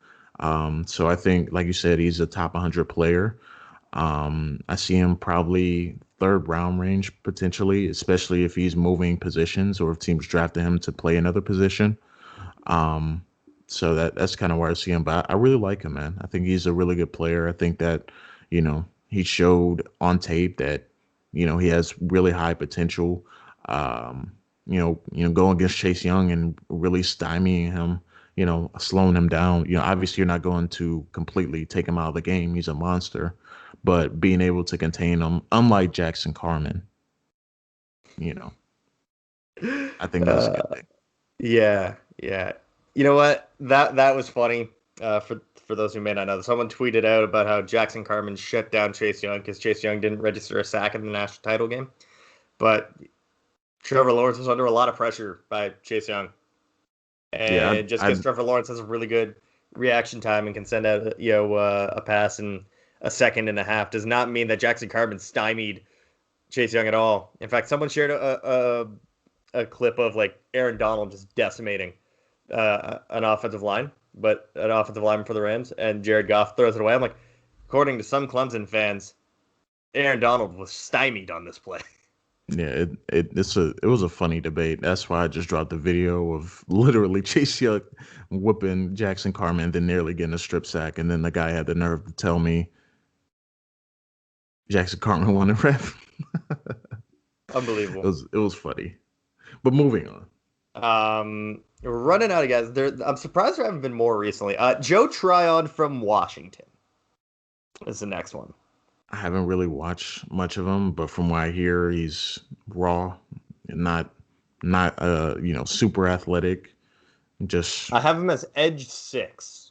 So I think, like you said, he's a top 100 player. I see him probably third round range potentially, especially if he's moving positions or if teams drafted him to play another position. So that's kind of where I see him. But I really like him, man. I think he's a really good player. I think that, he showed on tape that, he has really high potential. Going against Chase Young and really stymieing him, slowing him down. Obviously you're not going to completely take him out of the game. He's a monster, but being able to contain him, unlike Jackson Carman, I think that's a good thing. Yeah. You know what? That was funny. For those who may not know, someone tweeted out about how Jackson Carman shut down Chase Young because Chase Young didn't register a sack in the national title game. But Trevor Lawrence was under a lot of pressure by Chase Young, Yeah, and just I because Trevor Lawrence has a really good reaction time and can send out a pass in a second and a half does not mean that Jackson Carman stymied Chase Young at all. In fact, someone shared a clip of like Aaron Donald just decimating an offensive line, but an offensive lineman for the Rams, and Jared Goff throws it away. I'm like, according to some Clemson fans, Aaron Donald was stymied on this play. Yeah, it was a funny debate. That's why I just dropped the video of literally Chase Young whooping Jackson Carman and then nearly getting a strip sack, and then the guy had the nerve to tell me Jackson Carman won a ref. Unbelievable. It was funny. But moving on. We're running out of guys. I'm surprised there haven't been more recently. Joe Tryon from Washington is the next one. I haven't really watched much of him, but from what I hear, he's raw, not super athletic. Just I have him as edge 6.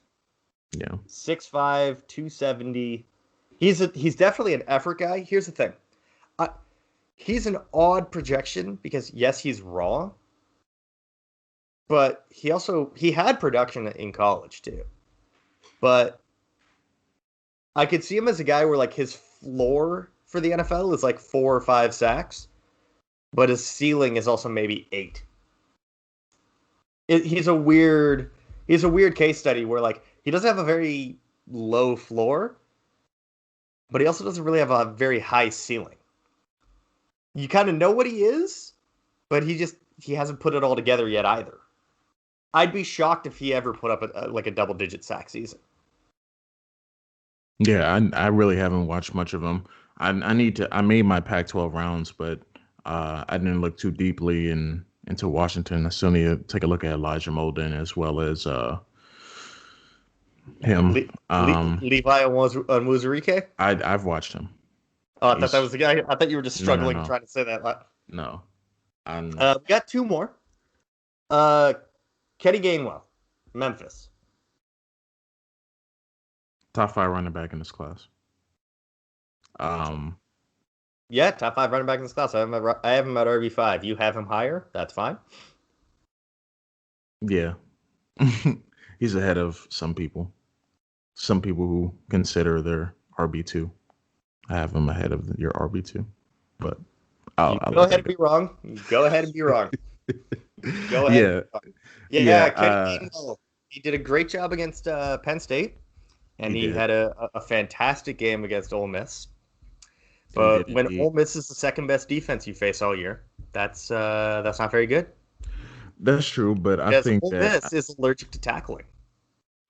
yeah. 6'5", 270. He's definitely an effort guy. Here's the thing. He's an odd projection because yes, he's raw, but he had production in college too. But I could see him as a guy where like his floor for the NFL is like 4 or 5 sacks, but his ceiling is also maybe 8. He's a weird case study where like he doesn't have a very low floor, but he also doesn't really have a very high ceiling. You kind of know what he is, but he hasn't put it all together yet either. I'd be shocked if he ever put up a double-digit sack season. Yeah, I really haven't watched much of him. I need to. I made my Pac-12 rounds, but I didn't look too deeply into Washington. I still need to take a look at Elijah Molden as well as him. Levi Onwuzurike? I've watched him. Oh, I thought that was the guy. I thought you were just struggling No. trying to say that. No. We got 2 more. Kenny Gainwell, Memphis. Top 5 running back in this class. Yeah, top 5 running back in this class. I have him at RB5. You have him higher? That's fine. Yeah. He's ahead of some people. Some people who consider their RB2. I have him ahead of your RB2. But I'll go ahead and be wrong. Go ahead and be wrong. Go ahead. Yeah. Kenny Gainwell. He did a great job against Penn State. And he had a fantastic game against Ole Miss. But when Ole Miss is the second best defense you face all year, that's not very good. That's true, but I think Ole Miss is allergic to tackling.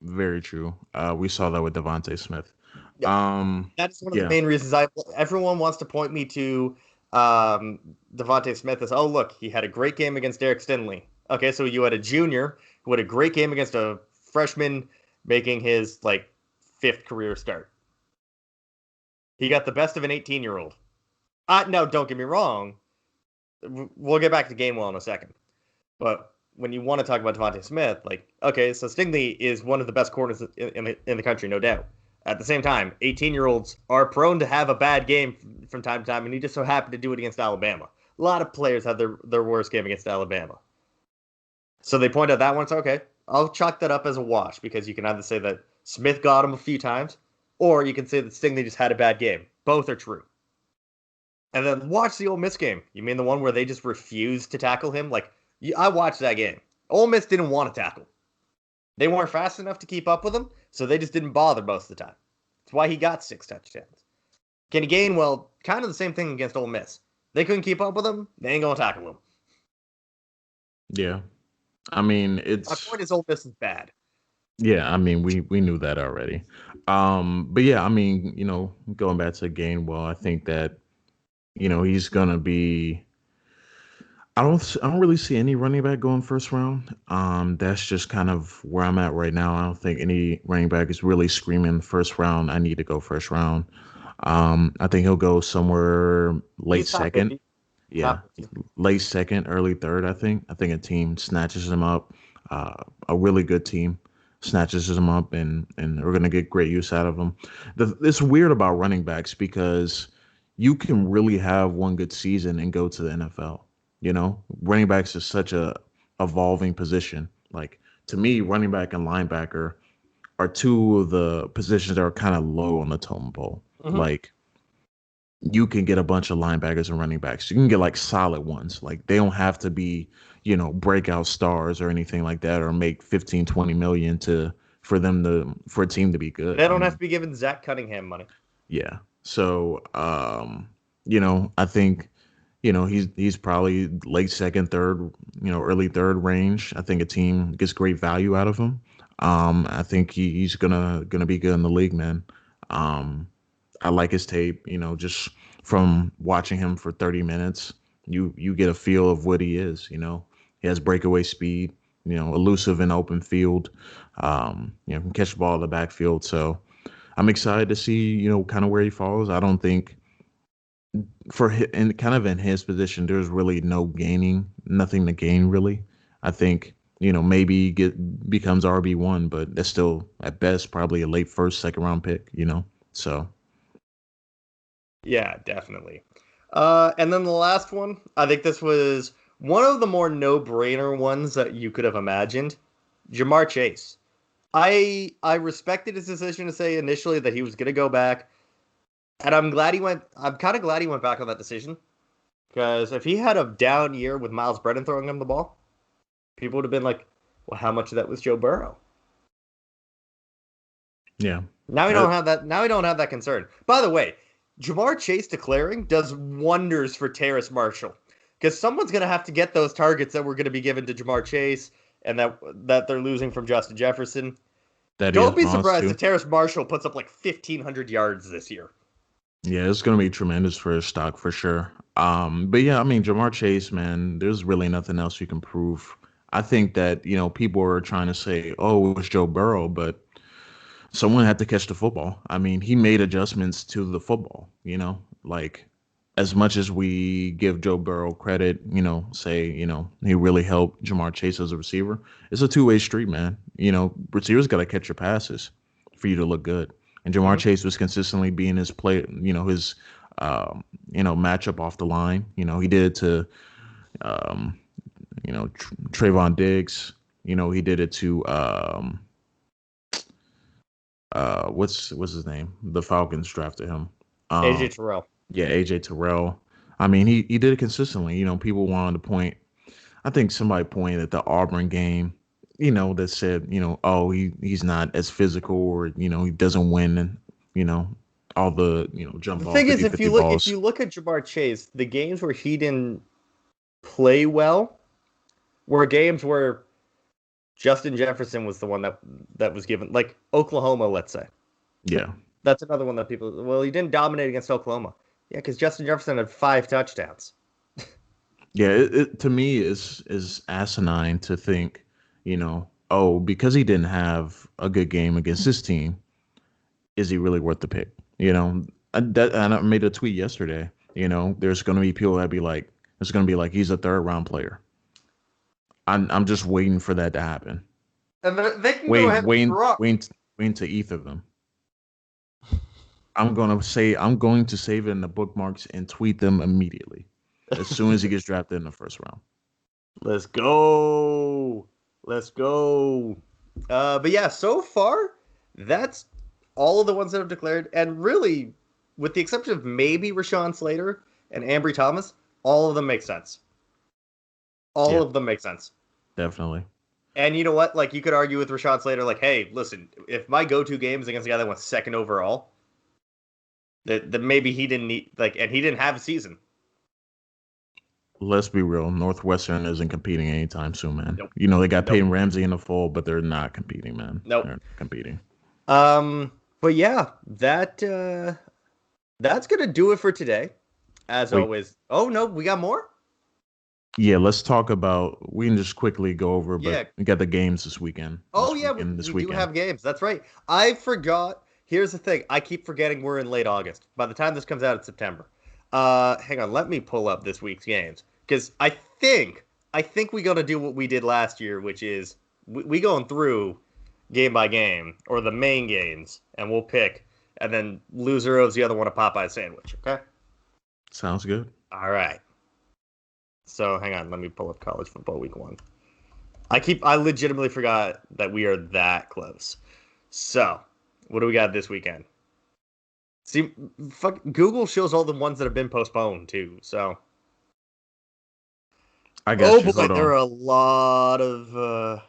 Very true. We saw that with Devontae Smith. Yeah. That's one of the main reasons everyone wants to point me to Devontae Smith as, oh, look, he had a great game against Derek Stingley. Okay, so you had a junior who had a great game against a freshman making his, 5th career start. He got the best of an 18-year-old. No, don't get me wrong. We'll get back to Gainwell in a second. But when you want to talk about Devontae Smith, okay, so Stingley is one of the best corners in the country, no doubt. At the same time, 18-year-olds are prone to have a bad game from time to time, and he just so happened to do it against Alabama. A lot of players have their worst game against Alabama. So they point out that one, it's okay. I'll chalk that up as a wash, because you can either say that Smith got him a few times, or you can say that Stingley just had a bad game. Both are true. And then watch the Ole Miss game. You mean the one where they just refused to tackle him? I watched that game. Ole Miss didn't want to tackle. They weren't fast enough to keep up with him, so they just didn't bother most of the time. That's why he got 6 touchdowns. Kenny Gainwell, kind of the same thing against Ole Miss. They couldn't keep up with him. They ain't going to tackle him. Yeah. I mean, My point is Ole Miss is bad. Yeah, I mean, we knew that already. But yeah, I mean, going back to Gainwell, I think that, he's gonna be. I don't really see any running back going first round. That's just kind of where I'm at right now. I don't think any running back is really screaming first round. I need to go first round. I think he'll go somewhere late second. 50. Yeah, late second, early third. I think a team snatches him up. A really good team. snatches him up, and we're gonna get great use out of him. It's weird about running backs because you can really have one good season and go to the NFL. You know, running backs is such a evolving position. Like to me, running back and linebacker are two of the positions that are kind of low on the totem pole. Hmm. Like you can get a bunch of linebackers and running backs. You can get like solid ones. Like they don't have to be, breakout stars or anything like that or make 15, 20 million to for a team to be good. They I don't have mean, to be giving Zach Cunningham money. yeah. So, I think, he's probably late second, third, early third range. I think a team gets great value out of him. I think he's gonna be good in the league, man. Um, I like his tape, just from watching him for 30 minutes, you get a feel of what he is, He has breakaway speed, elusive in open field, can catch the ball in the backfield. So I'm excited to see, kind of where he falls. I don't think kind of in his position, there's really nothing to gain really. I think, maybe becomes RB1, but that's still at best probably a late first, second round pick. So Yeah, definitely. And then the last one, I think this was one of the more no-brainer ones that you could have imagined. Jamar Chase. I respected his decision to say initially that he was going to go back, and I'm kind of glad he went back on that decision because if he had a down year with Miles Brennan throwing him the ball, people would have been like, "Well, how much of that was Joe Burrow?" yeah. Now we Uh, don't have that. Now we don't have that concern. By the way, Jamar Chase declaring does wonders for Terrace Marshall because someone's going to have to get those targets that were going to be given to Jamar Chase and that they're losing from Justin Jefferson. Don't Thaddeus be Moss surprised too. if Terrace Marshall puts up like 1,500 yards this year. Yeah, it's gonna be tremendous for his stock for sure. But yeah, I mean, Jamar Chase, man, there's really nothing else you can prove. I think that, people are trying to say, oh, it was Joe Burrow, but someone had to catch the football. I mean, he made adjustments to the football, like as much as we give Joe Burrow credit, say, he really helped Jamar Chase as a receiver. It's a two-way street, man. Receivers got to catch your passes for you to look good. And Jamar Hmm. Chase was consistently being his play, his, matchup off the line. He did it to, um, Trayvon Diggs. He did it to, what's his name? The Falcons drafted him. AJ Um, Terrell. yeah, AJ Terrell. I mean, he did it consistently. People wanted to point. I think somebody pointed at the Auburn game. That said, oh, he's not as physical, or he doesn't win, and all the jump The ball thing is, 50-50 if balls. you look at Jamar Chase, the games where he didn't play well were games where Justin Jefferson was the one that was given, like Oklahoma, let's say. Yeah, That's another one that people. Well, he didn't dominate against Oklahoma. Yeah, because Justin Jefferson had 5 touchdowns. yeah. It to me is asinine to think, oh, because he didn't have a good game against this team, is he really worth the pick? And I made a tweet yesterday. There's going to be people that be like, it's going to be like he's a third round player. I'm just waiting for that to happen. And they can go Waiting, ahead and waiting, screw up. waiting, waiting to ether them. I'm going to save it in the bookmarks and tweet them immediately as soon as he gets drafted in the first round. Let's go. Let's go. But yeah, so far, that's all of the ones that have declared. And really, with the exception of maybe Rashawn Slater and Ambry Thomas, all of them make sense. All Yeah, of them make sense. definitely. And you know what? Like, you could argue with Rashawn Slater, like, hey, listen, if my go-to game is against a guy that went second overall, that maybe he didn't need, like, and he didn't have a season. Let's be real. Northwestern isn't competing anytime soon, man. Nope. They got Nope. Peyton Ramsey in the fold, but they're not competing, man. Nope. They're not competing. But yeah, that's gonna do it for today. As Wait, always. Oh no, we got more? yeah, let's talk about. We can just quickly go over, but Yeah. we got the games this weekend. Oh yeah, we do have games. That's right. I forgot. Here's the thing. I keep forgetting we're in late August. By the time this comes out, it's September. Hang on. Let me pull up this week's games because I think we gonna do what we did last year, which is we going through game by game, or the main games, and we'll pick. And then loser owes the other one a Popeye sandwich, okay? Sounds good. All right. So hang on, let me pull up college football week 1. I legitimately forgot that we are that close. So, what do we got this weekend? See, Google shows all the ones that have been postponed too. So, I got you. boy, Hold there are on. a lot of.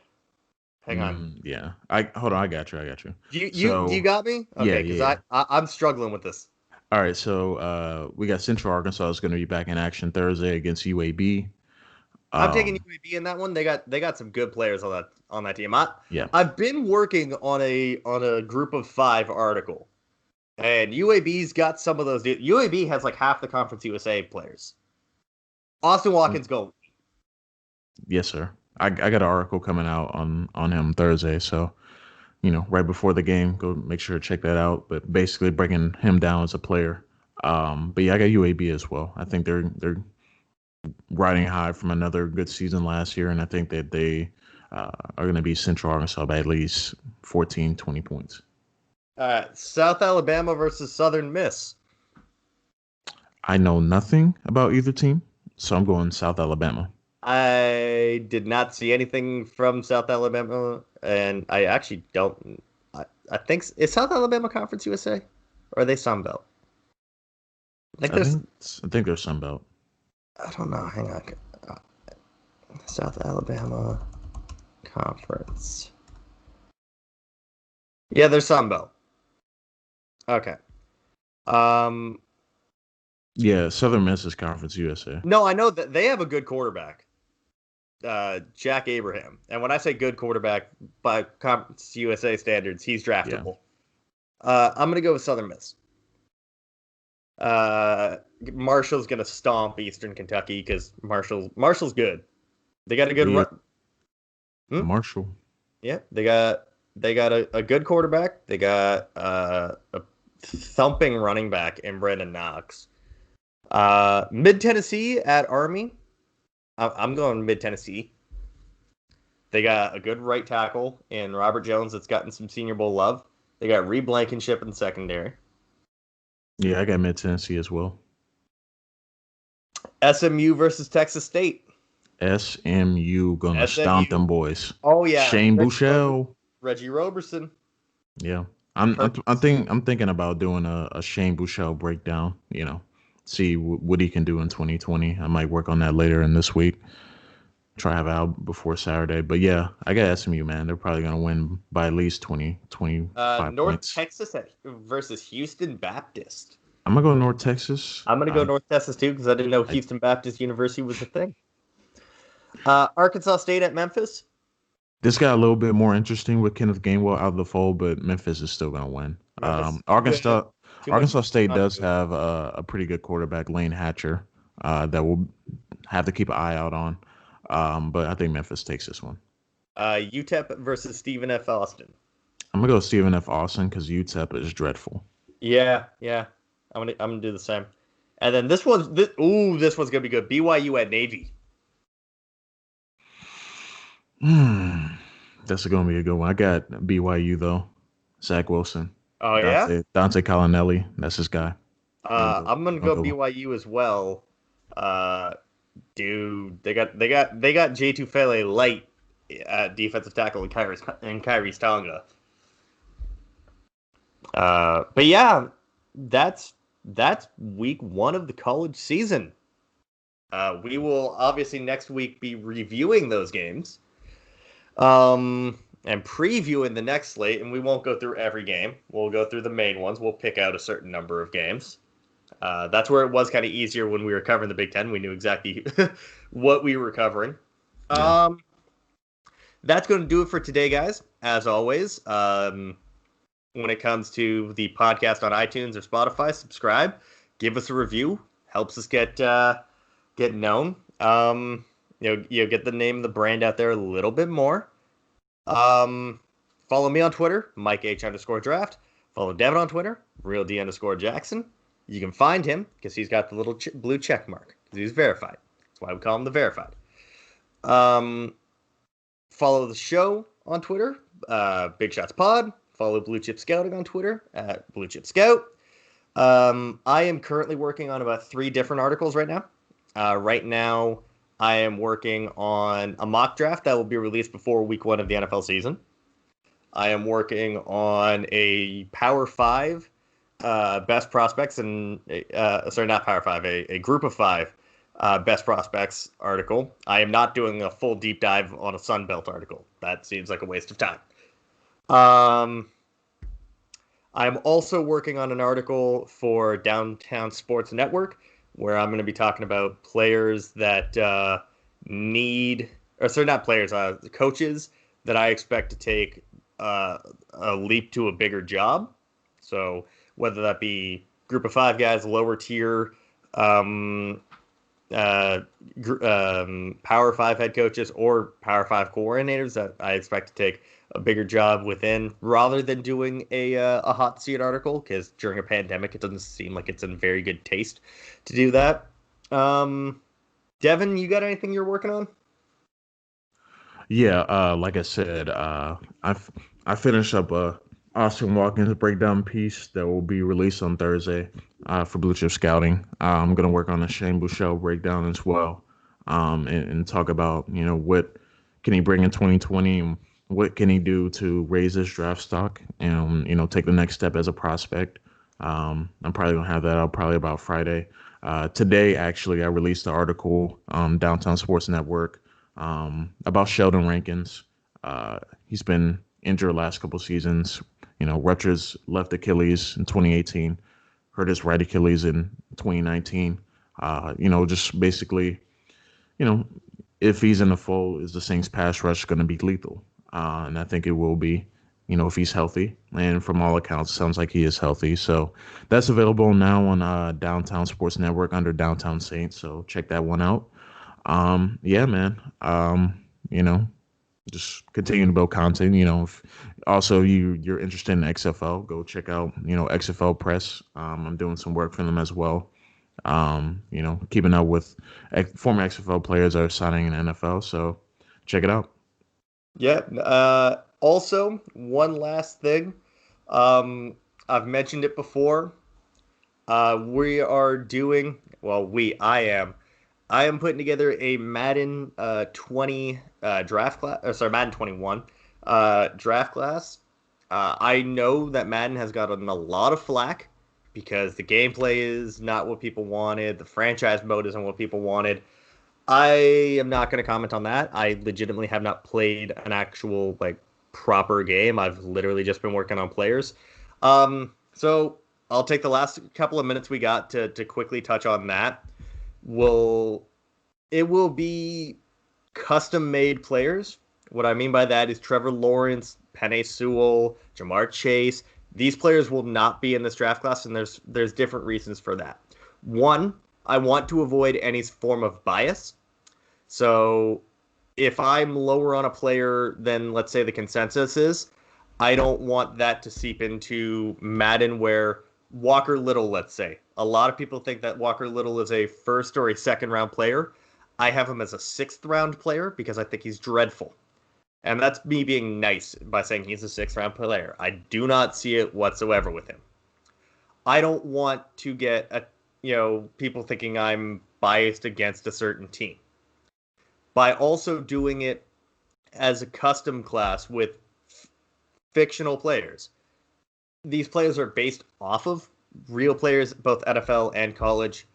Hang on, Yeah. I hold on. I got you. I got you. you So got me? yeah, Okay, because yeah. I'm struggling with this. All right. So we got Central Arkansas is going to be back in action Thursday against UAB. I'm taking Um, UAB in that one. They got some good players on that team. yeah. I've been working on a group of 5 article, and UAB's got some of those. UAB has like half the Conference USA players. Austin Watkins go. Yes, sir. I got an article coming out on him Thursday, so right before the game, go make sure to check that out. But basically breaking him down as a player. But yeah, I got UAB as well. I think they're riding high from another good season last year, and I think that they are going to be Central Arkansas by at least 14, 20 points. South Alabama versus Southern Miss. I know nothing about either team, so I'm going South Alabama. I did not see anything from South Alabama, and I actually don't. I think is South Alabama Conference USA, or are they Sun Belt? I think there's. I think there's some belt. I don't know. Hang on. Uh, South Alabama Conference. Yeah, there's Sun Belt. Okay. Um. Yeah, Southern Miss is Conference USA. No, I know that they have a good quarterback. Jack Abraham. And when I say good quarterback by Conference USA standards, he's Yeah. draftable. I'm gonna go with Southern Miss. Marshall's gonna stomp Eastern Kentucky because Marshall's good. They got a good Yeah, run. Marshall. Yeah, they got a good quarterback. They got a thumping running back in Brandon Knox. Mid Tennessee at Army. I'm going Mid Tennessee. They got a good right tackle in Robert Jones that's gotten some Senior Bowl love. They got Reed Blankenship in the secondary. Yeah, I got Mid Tennessee as well. SMU versus Texas State. SMU gonna stomp SMU. them boys. Oh yeah, Shane Buechele. Reggie Roberson. Yeah, I'm Kirk. I'm thinking about doing a Shane Buechele breakdown. See what he can do in 2020. I might work on that later in this week. Try to have it out before Saturday. But yeah, I got SMU, man. They're probably gonna win by at least 20, 25 North points. Texas versus Houston Baptist. I'm gonna go North Texas. I'm gonna go North Texas too because I didn't know I Houston Baptist University was a thing. Arkansas State at Memphis. This got a little bit more interesting with Kenneth Gainwell out of the fold, but Memphis is still going to win. Memphis too good. Arkansas Too much Arkansas State on does food. have a pretty good quarterback, Lane Hatcher, that we'll have to keep an eye out on. But I think Memphis takes this one. UTEP versus Stephen F. Austin. I'm gonna go Stephen F. Austin because UTEP is dreadful. Yeah. I'm gonna do the same. And then this one's this one's gonna be good. BYU at Navy. That's gonna be a good one. I got BYU though. Zach Wilson, Oh yeah. Dante Collinelli. That's his guy. I'm gonna Gonna go go. BYU as well. Uh, dude, they got J Tufele light at defensive tackle in Kyrie's Tonga. But yeah, that's week 1 of the college season. We will obviously next week be reviewing those games, and previewing the next slate. And we won't go through every game. We'll go through the main ones. We'll pick out a certain number of games. That's where it was kind of easier when we were covering the Big Ten. We knew exactly what we were covering. Yeah. That's going to do it for today, guys. As always, when it comes to the podcast on iTunes or Spotify, subscribe, give us a review, helps us get known. Get the name of the brand out there a little bit more. Follow me on Twitter, Mike_H_draft. Follow Devin on Twitter, RealD_Jackson. You can find him because he's got the little blue check mark because he's verified. That's why we call him the verified. Follow the show on Twitter, Big Shots Pod. Follow Blue Chip Scouting on Twitter at Blue Chip Scout. I am currently working on about 3 different articles right now. Right now, I am working on a mock draft that will be released before week 1 of the NFL season. I am working on a Power 5 best prospects and not Power 5, a group of 5 best prospects article. I am not doing a full deep dive on a Sunbelt article. That seems like a waste of time. I'm also working on an article for Downtown Sports Network where I'm going to be talking about players that coaches that I expect to take a leap to a bigger job. So whether that be group of 5 guys, lower tier, Power 5 head coaches or Power 5 coordinators that I expect to take a bigger job within, rather than doing a hot seat article, because during a pandemic it doesn't seem like it's in very good taste to do that. Devin, you got anything you're working on? Yeah, like I said, I finished up a Austin Watkins breakdown piece that will be released on Thursday for Blue Chip Scouting. I'm gonna work on a Shane Buechele breakdown as well, and talk about what can he bring in 2020, and what can he do to raise his draft stock, and take the next step as a prospect. I'm probably gonna have that out probably about Friday. Today, actually, I released the article on Downtown Sports Network about Sheldon Rankins. He's been injured last couple seasons. Rutgers left Achilles in 2018, hurt his right Achilles in 2019. Just basically, you know, if he's in the fold, is the Saints pass rush going to be lethal? And I think it will be, if he's healthy. And from all accounts, sounds like he is healthy. So that's available now on Downtown Sports Network under Downtown Saints. So check that one out. Yeah, man. You know, just continue to build content. If also you're interested in XFL, go check out XFL Press. I'm doing some work for them as well. Keeping up with former XFL players that are signing in NFL. So check it out. Yeah. Also, one last thing. I've mentioned it before. We are doing, I am putting together a Madden 20 draft class, Madden 21 draft class. I know that Madden has gotten a lot of flack because the gameplay is not what people wanted, the franchise mode isn't what people wanted. I am not going to comment on that. I legitimately have not played an actual proper game. I've literally just been working on players. So I'll take the last couple of minutes we got to quickly touch on that. It will be custom made players. What I mean by that is Trevor Lawrence, Penei Sewell, Jamar Chase. These players will not be in this draft class, and there's different reasons for that. One, I want to avoid any form of bias. So if I'm lower on a player than, let's say, the consensus is, I don't want that to seep into Madden where Walker Little, let's say. A lot of people think that Walker Little is a first or a second round player. I have him as a 6th round player because I think he's dreadful. And that's me being nice by saying he's a 6th round player. I do not see it whatsoever with him. I don't want to get people thinking I'm biased against a certain team. By also doing it as a custom class with fictional players. These players are based off of real players, both NFL and college,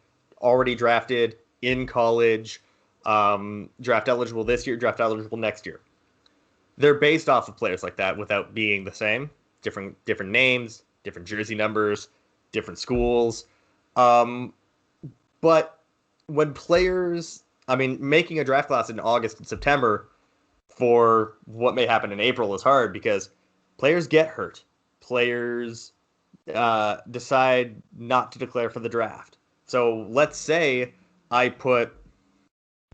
already drafted in college, draft eligible this year, draft eligible next year. They're based off of players like that without being the same. Different names, different jersey numbers, different schools. But when players, making a draft class in August and September for what may happen in April is hard because players get hurt. Players decide not to declare for the draft. So let's say I put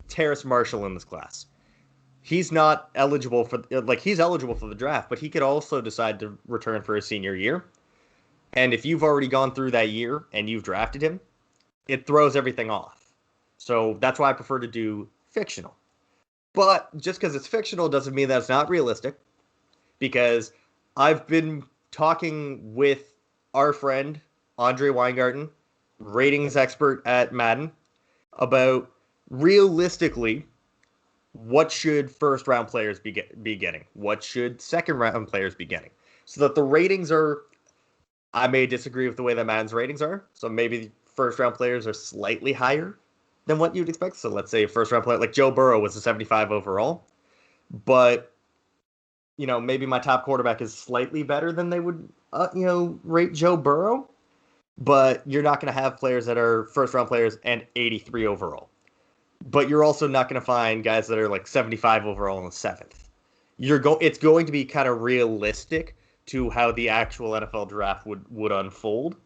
Terrace Marshall in this class. He's not eligible he's eligible for the draft, but he could also decide to return for his senior year. And if you've already gone through that year and you've drafted him, it throws everything off. So that's why I prefer to do fictional. But just because it's fictional doesn't mean that it's not realistic. because I've been talking with our friend Andre Weingarten, ratings expert at Madden, about realistically what should first round players be getting, what should second round players be getting, so that the ratings are. I may disagree with the way that Madden's ratings are, so maybe first round players are slightly higher than what you'd expect. So let's say a first round player like Joe Burrow was a 75 overall, but maybe my top quarterback is slightly better than they would rate Joe Burrow, but you're not going to have players that are first round players and 83 overall. But you're also not going to find guys that are like 75 overall in the seventh. It's going to be kind of realistic to how the actual NFL draft would unfold.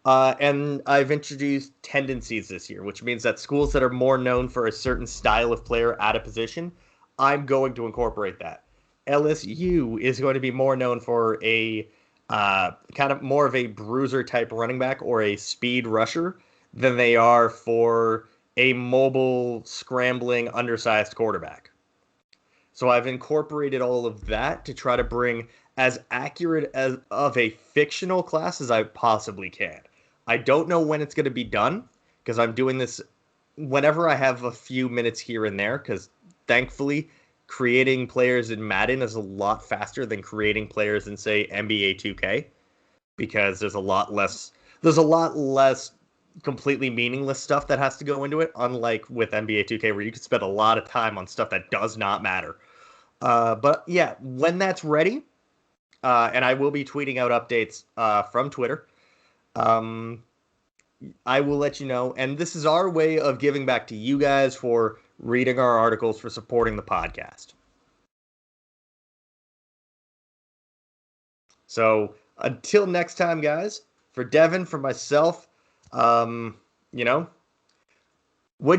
And I've introduced tendencies this year, which means that schools that are more known for a certain style of player at a position, I'm going to incorporate that. LSU is going to be more known for a kind of more of a bruiser type running back or a speed rusher than they are for a mobile, scrambling, undersized quarterback. So I've incorporated all of that to try to bring as accurate as of a fictional class as I possibly can. I don't know when it's going to be done because I'm doing this whenever I have a few minutes here and there, because thankfully creating players in Madden is a lot faster than creating players in, say, NBA 2K, because there's a lot less completely meaningless stuff that has to go into it, unlike with NBA 2K where you can spend a lot of time on stuff that does not matter. But yeah, when that's ready, and I will be tweeting out updates from Twitter, I will let you know. And this is our way of giving back to you guys for reading our articles, for supporting the podcast. So until next time, guys, for Devin, for myself, what'd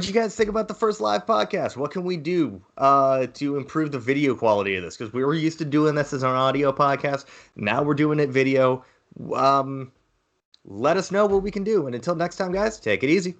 you guys think about the first live podcast? What can we do to improve the video quality of this? Because we were used to doing this as an audio podcast. Now we're doing it video. Let us know what we can do. And until next time, guys, take it easy.